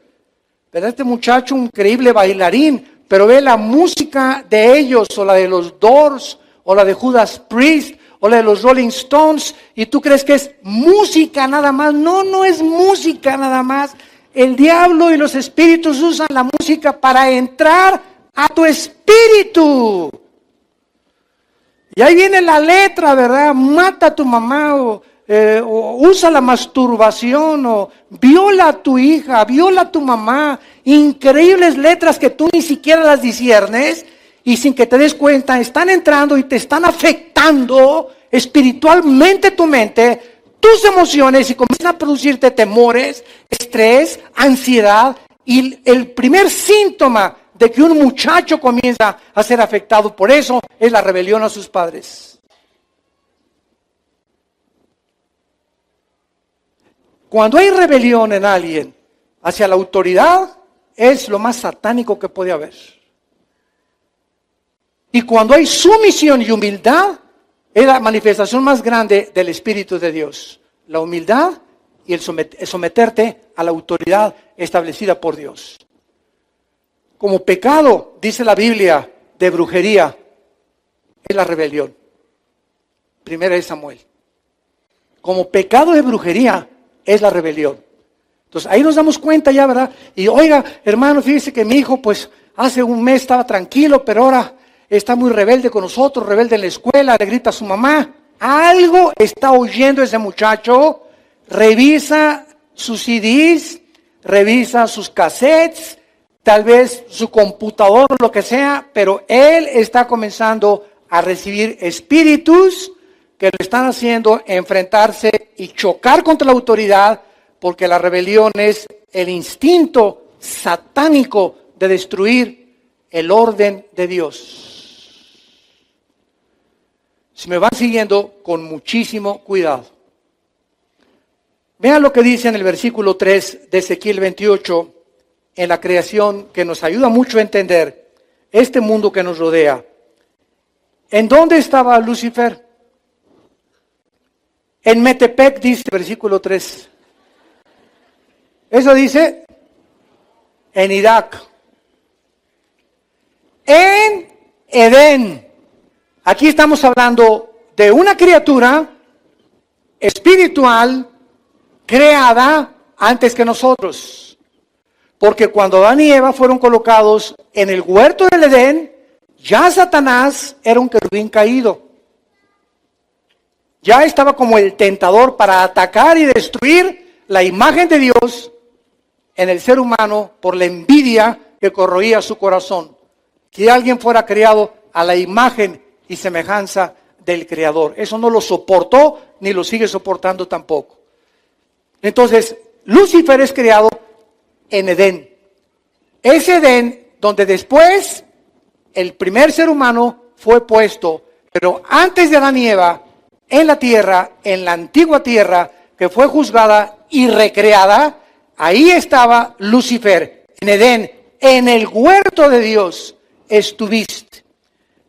A: ¿Verdad? Este muchacho, un increíble bailarín, pero ve la música de ellos, o la de los Doors, o la de Judas Priest, o la de los Rolling Stones, y tú crees que es música nada más. No es música nada más. El diablo y los espíritus usan la música para entrar a tu espíritu. Y ahí viene la letra, ¿verdad? Mata a tu mamá o usa la masturbación o viola a tu hija, viola a tu mamá. Increíbles letras que tú ni siquiera las disciernes y sin que te des cuenta están entrando y te están afectando espiritualmente tu mente, tus emociones y comienzan a producirte temores, estrés, ansiedad y el primer síntoma de que un muchacho comienza a ser afectado por eso es la rebelión a sus padres. Cuando hay rebelión en alguien hacia la autoridad, es lo más satánico que puede haber. Y cuando hay sumisión y humildad, es la manifestación más grande del Espíritu de Dios. La humildad y el someterte a la autoridad establecida por Dios. Como pecado, dice la Biblia, de brujería, es la rebelión. Primera de Samuel. Como pecado de brujería, es la rebelión. Entonces, ahí nos damos cuenta ya, ¿verdad? Y oiga, hermano, fíjese que mi hijo, pues, hace un mes estaba tranquilo, pero ahora está muy rebelde con nosotros, rebelde en la escuela, le grita a su mamá. Algo está oyendo ese muchacho. Revisa sus CDs, revisa sus cassettes, tal vez su computador, lo que sea, pero él está comenzando a recibir espíritus que lo están haciendo enfrentarse y chocar contra la autoridad, porque la rebelión es el instinto satánico de destruir el orden de Dios. Si me van siguiendo, con muchísimo cuidado. Vean lo que dice en el versículo 3 de Ezequiel 28, en la creación, que nos ayuda mucho a entender este mundo que nos rodea. ¿En dónde estaba Lucifer? En Metepec, dice versículo 3. Eso dice en Irak. En Edén. Aquí estamos hablando de una criatura espiritual creada antes que nosotros. Porque cuando Adán y Eva fueron colocados en el huerto del Edén, ya Satanás era un querubín caído. Ya estaba como el tentador para atacar y destruir la imagen de Dios en el ser humano por la envidia que corroía su corazón. Que alguien fuera creado a la imagen y semejanza del Creador. Eso no lo soportó ni lo sigue soportando tampoco. Entonces, Lucifer es creado en Edén. Es Edén donde después el primer ser humano fue puesto, pero antes de Adán y Eva, en la tierra, en la antigua tierra, que fue juzgada y recreada, ahí estaba Lucifer, en Edén, en el huerto de Dios estuviste.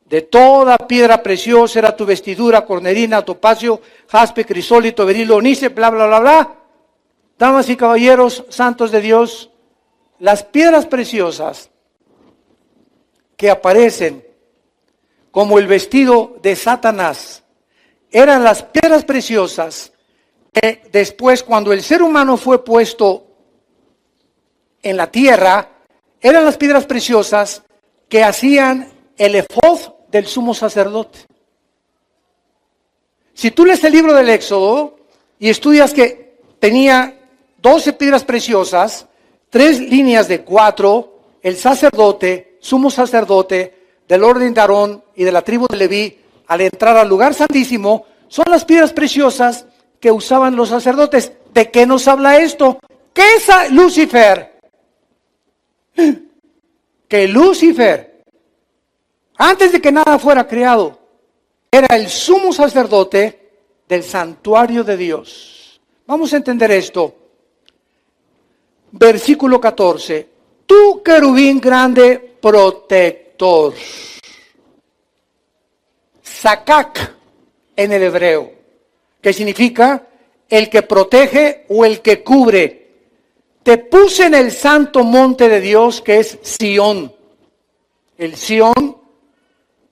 A: De toda piedra preciosa era tu vestidura, cornerina, topacio, jaspe, crisólito, berilo, onice, bla, bla, bla, bla. Damas y caballeros, santos de Dios, las piedras preciosas que aparecen como el vestido de Satanás, eran las piedras preciosas que después, cuando el ser humano fue puesto en la tierra, eran las piedras preciosas que hacían el efod del sumo sacerdote. Si tú lees el libro del Éxodo y estudias que tenía 12 piedras preciosas, 3 líneas de 4, el sacerdote, sumo sacerdote, del orden de Aarón y de la tribu de Leví, al entrar al lugar santísimo, son las piedras preciosas que usaban los sacerdotes. ¿De qué nos habla esto? ¿Qué es Lucifer? Que Lucifer, antes de que nada fuera creado, era el sumo sacerdote del santuario de Dios. Vamos a entender esto. Versículo 14. Tú, querubín grande, protector. Sakak en el hebreo, que significa el que protege o el que cubre. Te puse en el santo monte de Dios, que es Sión. El Sión,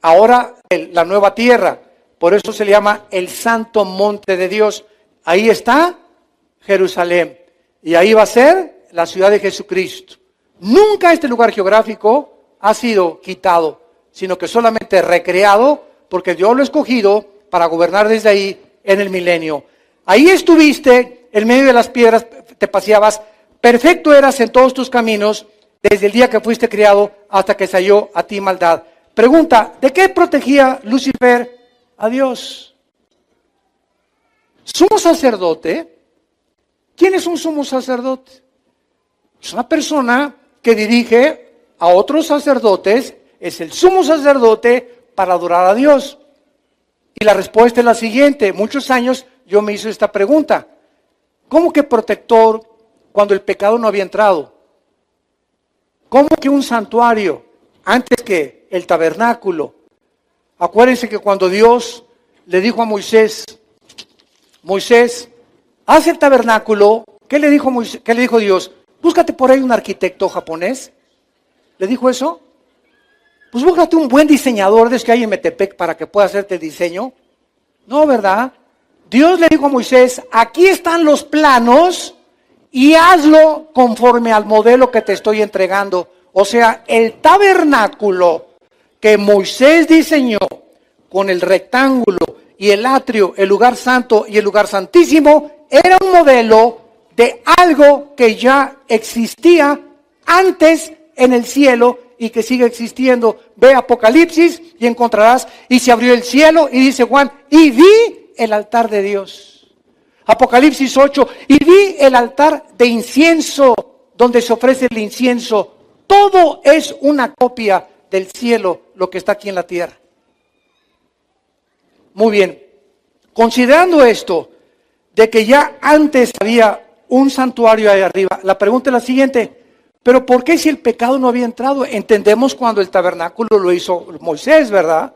A: ahora la nueva tierra. Por eso se le llama el santo monte de Dios. Ahí está Jerusalén. Y ahí va a ser la ciudad de Jesucristo. Nunca este lugar geográfico ha sido quitado, sino que solamente recreado porque Dios lo ha escogido para gobernar desde ahí en el milenio. Ahí estuviste, en medio de las piedras te paseabas, perfecto eras en todos tus caminos, desde el día que fuiste criado hasta que salió a ti maldad. Pregunta, ¿de qué protegía Lucifer a Dios? Sumo sacerdote. ¿Quién es un sumo sacerdote? Es una persona que dirige a otros sacerdotes, es el sumo sacerdote para adorar a Dios. Y la respuesta es la siguiente. Muchos años yo me hice esta pregunta. ¿Cómo que protector cuando el pecado no había entrado? ¿Cómo que un santuario antes que el tabernáculo? Acuérdense que cuando Dios le dijo a Moisés, haz el tabernáculo, ¿qué le dijo Dios? Búscate por ahí un arquitecto japonés. ¿Le dijo eso? Pues búscate un buen diseñador de los que hay en Metepec para que pueda hacerte el diseño. No, ¿verdad? Dios le dijo a Moisés, aquí están los planos y hazlo conforme al modelo que te estoy entregando. O sea, el tabernáculo que Moisés diseñó con el rectángulo y el atrio, el lugar santo y el lugar santísimo, era un modelo de algo que ya existía antes en el cielo y que sigue existiendo. Ve Apocalipsis y encontrarás, y se abrió el cielo y dice Juan, y vi el altar de Dios. Apocalipsis 8, y vi el altar de incienso, donde se ofrece el incienso. Todo es una copia del cielo, lo que está aquí en la tierra. Muy bien, considerando esto, de que ya antes había un santuario ahí arriba, la pregunta es la siguiente, pero ¿por qué si el pecado no había entrado? Entendemos cuando el tabernáculo lo hizo Moisés, ¿verdad?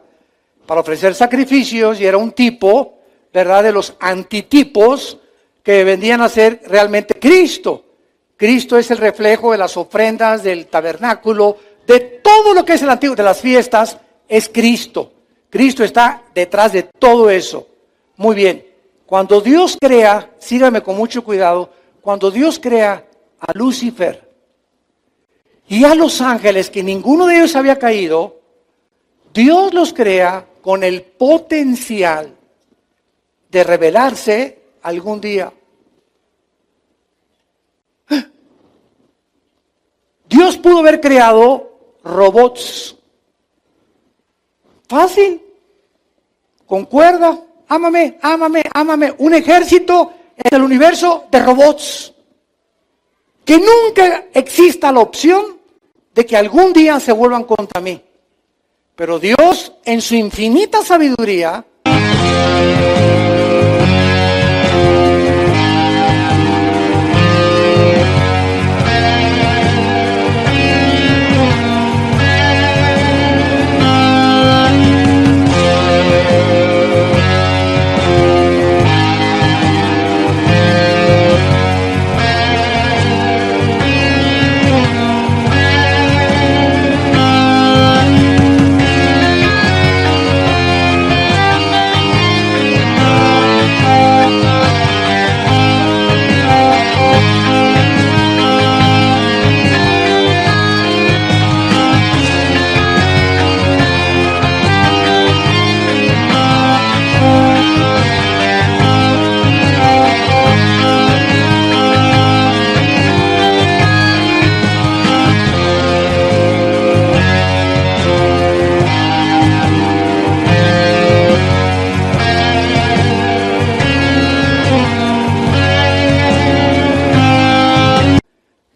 A: Para ofrecer sacrificios, y era un tipo, ¿verdad?, de los antitipos que vendían a ser realmente Cristo. Cristo es el reflejo de las ofrendas, del tabernáculo, de todo lo que es el antiguo, de las fiestas, es Cristo. Cristo está detrás de todo eso. Muy bien, cuando Dios crea, sígame con mucho cuidado, cuando Dios crea a Lucifer y a los ángeles, que ninguno de ellos había caído, Dios los crea con el potencial de revelarse algún día. Dios pudo haber creado robots. Fácil. Con cuerda. Ámame, ámame, ámame. Un ejército en el universo de robots. Que nunca exista la opción de que algún día se vuelvan contra mí. Pero Dios, en su infinita sabiduría,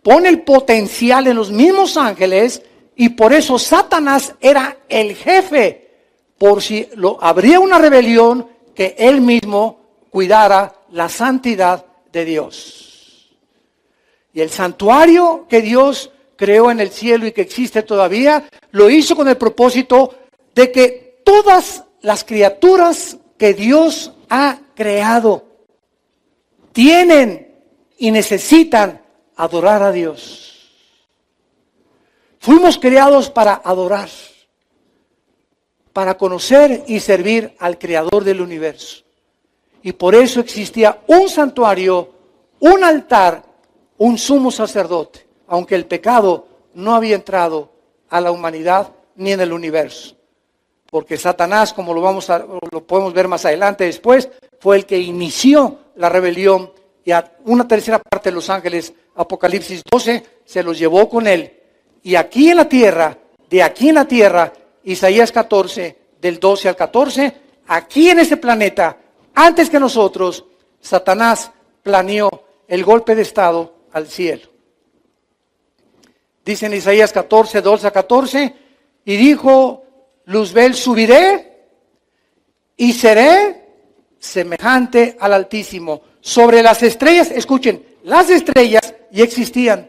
A: pone el potencial en los mismos ángeles, y por eso Satanás era el jefe, por si habría una rebelión, que él mismo cuidara la santidad de Dios. Y el santuario que Dios creó en el cielo y que existe todavía, lo hizo con el propósito de que todas las criaturas que Dios ha creado tienen y necesitan adorar a Dios. Fuimos creados para adorar, para conocer y servir al Creador del universo. Y por eso existía un santuario, un altar, un sumo sacerdote, aunque el pecado no había entrado a la humanidad ni en el universo. porque Satanás, como lo podemos ver más adelante después, fue el que inició la rebelión y a una tercera parte de los ángeles, Apocalipsis 12, se los llevó con él. Y aquí en la tierra, Isaías 14, del 12 al 14, aquí en este planeta, antes que nosotros, Satanás planeó el golpe de estado al cielo. Dice en Isaías 14, 12 a 14, y dijo Luzbel, subiré y seré semejante al Altísimo. Sobre las estrellas, escuchen, las estrellas ya existían.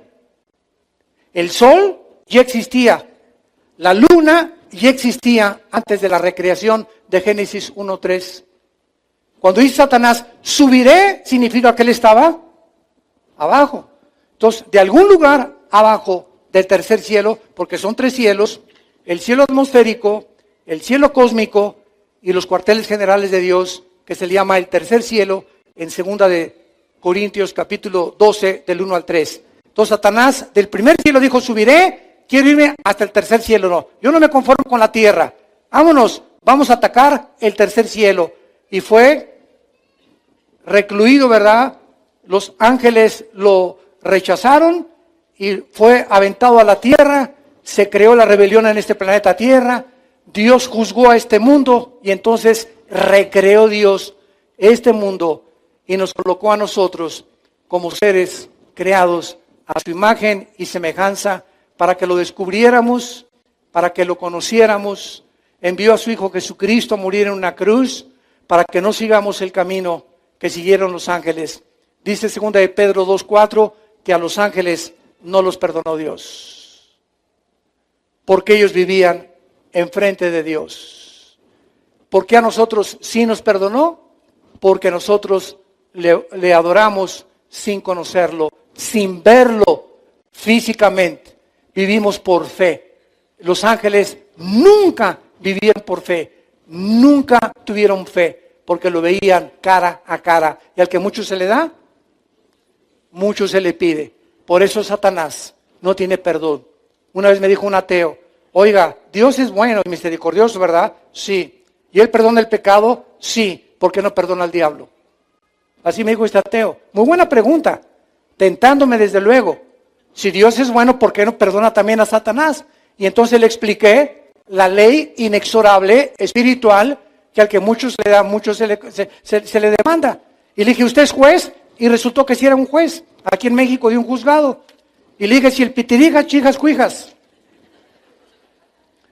A: El sol ya existía. La luna ya existía antes de la recreación de Génesis 1:3. Cuando dice Satanás, subiré, significa que él estaba abajo. Entonces, de algún lugar abajo del tercer cielo, porque son 3 cielos, el cielo atmosférico, el cielo cósmico y los cuarteles generales de Dios, que se le llama el tercer cielo, en 2 de Corintios capítulo 12, del 1 al 3. Entonces Satanás del primer cielo dijo, subiré, quiero irme hasta el tercer cielo. No, yo no me conformo con la tierra. Vámonos, vamos a atacar el tercer cielo. Y fue recluido, ¿verdad? Los ángeles lo rechazaron y fue aventado a la tierra. Se creó la rebelión en este planeta Tierra. Dios juzgó a este mundo y entonces recreó Dios este mundo y nos colocó a nosotros como seres creados a su imagen y semejanza para que lo descubriéramos, para que lo conociéramos. Envió a su Hijo Jesucristo a morir en una cruz para que no sigamos el camino que siguieron los ángeles. Dice 2 de Pedro 2:4 que a los ángeles no los perdonó Dios, porque ellos vivían enfrente de Dios. ¿Por qué a nosotros sí nos perdonó? Porque nosotros le adoramos sin conocerlo, sin verlo físicamente. Vivimos por fe. Los ángeles nunca vivían por fe, nunca tuvieron fe, porque lo veían cara a cara. Y al que mucho se le da, mucho se le pide. Por eso Satanás no tiene perdón. Una vez me dijo un ateo, oiga, Dios es bueno y misericordioso, ¿verdad? Sí. ¿Y Él perdona el pecado? Sí. ¿Por qué no perdona al diablo? Así me dijo este ateo. Muy buena pregunta, tentándome desde luego. Si Dios es bueno, ¿por qué no perdona también a Satanás? Y entonces le expliqué la ley inexorable, espiritual, que al que mucho se le da, mucho se le demanda. Y le dije, ¿usted es juez? Y resultó que sí era un juez, aquí en México, de un juzgado. Y le dije, si el pitirijas, chijas, cuijas,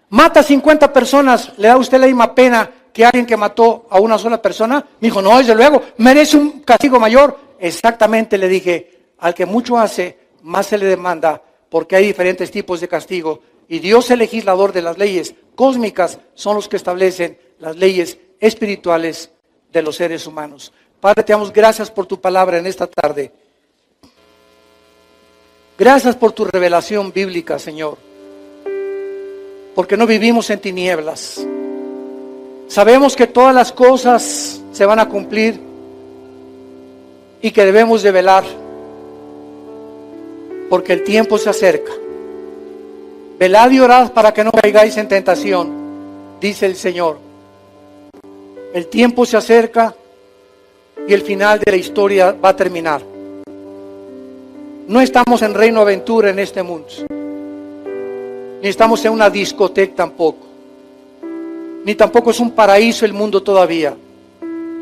A: mata 50 personas, ¿le da a usted la misma pena que alguien que mató a una sola persona? Me dijo, no, desde luego, merece un castigo mayor. Exactamente, le dije, al que mucho hace, más se le demanda, porque hay diferentes tipos de castigo. Y Dios, el legislador de las leyes cósmicas, son los que establecen las leyes espirituales de los seres humanos. Padre, te damos gracias por tu palabra en esta tarde. Gracias por tu revelación bíblica, Señor. Porque no vivimos en tinieblas. Sabemos que todas las cosas se van a cumplir y que debemos de velar, porque el tiempo se acerca. Velad y orad para que no caigáis en tentación, dice el Señor. El tiempo se acerca y el final de la historia va a terminar. No estamos en Reino Aventura en este mundo, ni estamos en una discoteca tampoco, ni tampoco es un paraíso el mundo todavía.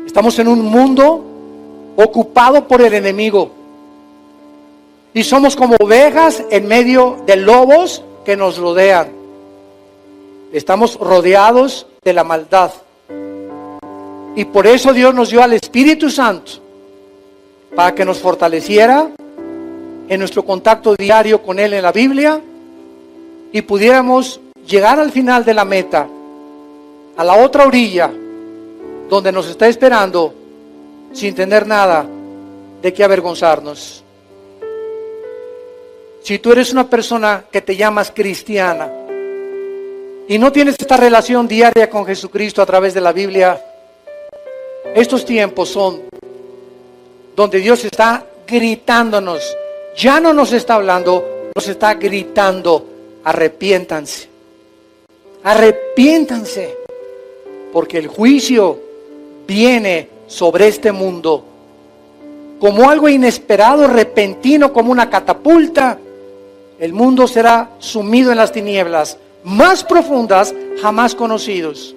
A: Estamos en un mundo ocupado por el enemigo y somos como ovejas en medio de lobos que nos rodean. Estamos rodeados de la maldad. Y por eso Dios nos dio al Espíritu Santo, para que nos fortaleciera en nuestro contacto diario con Él en la Biblia y pudiéramos llegar al final de la meta, a la otra orilla, donde nos está esperando, sin tener nada de qué avergonzarnos. Si tú eres una persona que te llamas cristiana y no tienes esta relación diaria con Jesucristo a través de la Biblia, estos tiempos son donde Dios está gritándonos. Ya no nos está hablando, nos está gritando, arrepiéntanse. Arrepiéntanse. porque el juicio viene sobre este mundo como algo inesperado, repentino, como una catapulta. El mundo será sumido en las tinieblas más profundas jamás conocidos.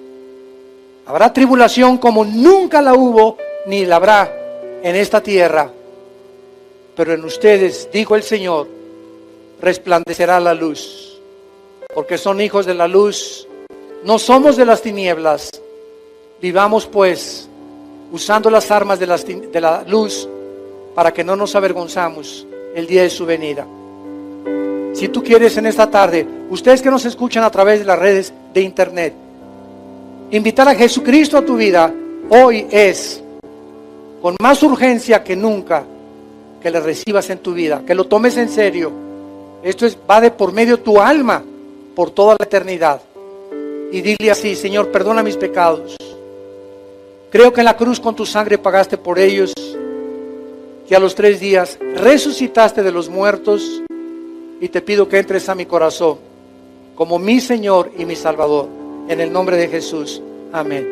A: Habrá tribulación como nunca la hubo ni la habrá en esta tierra. Pero en ustedes, dijo el Señor, resplandecerá la luz, porque son hijos de la luz, no somos de las tinieblas. Vivamos pues usando las armas de la luz, para que no nos avergonzamos el día de su venida. Si tú quieres en esta tarde, ustedes que nos escuchan a través de las redes de internet, invitar a Jesucristo a tu vida, hoy es con más urgencia que nunca que le recibas en tu vida, que lo tomes en serio. Esto va de por medio tu alma por toda la eternidad. Y dile así: Señor, perdona mis pecados. Creo que en la cruz con tu sangre pagaste por ellos, que a los 3 días resucitaste de los muertos, y te pido que entres a mi corazón como mi Señor y mi Salvador. En el nombre de Jesús. Amén.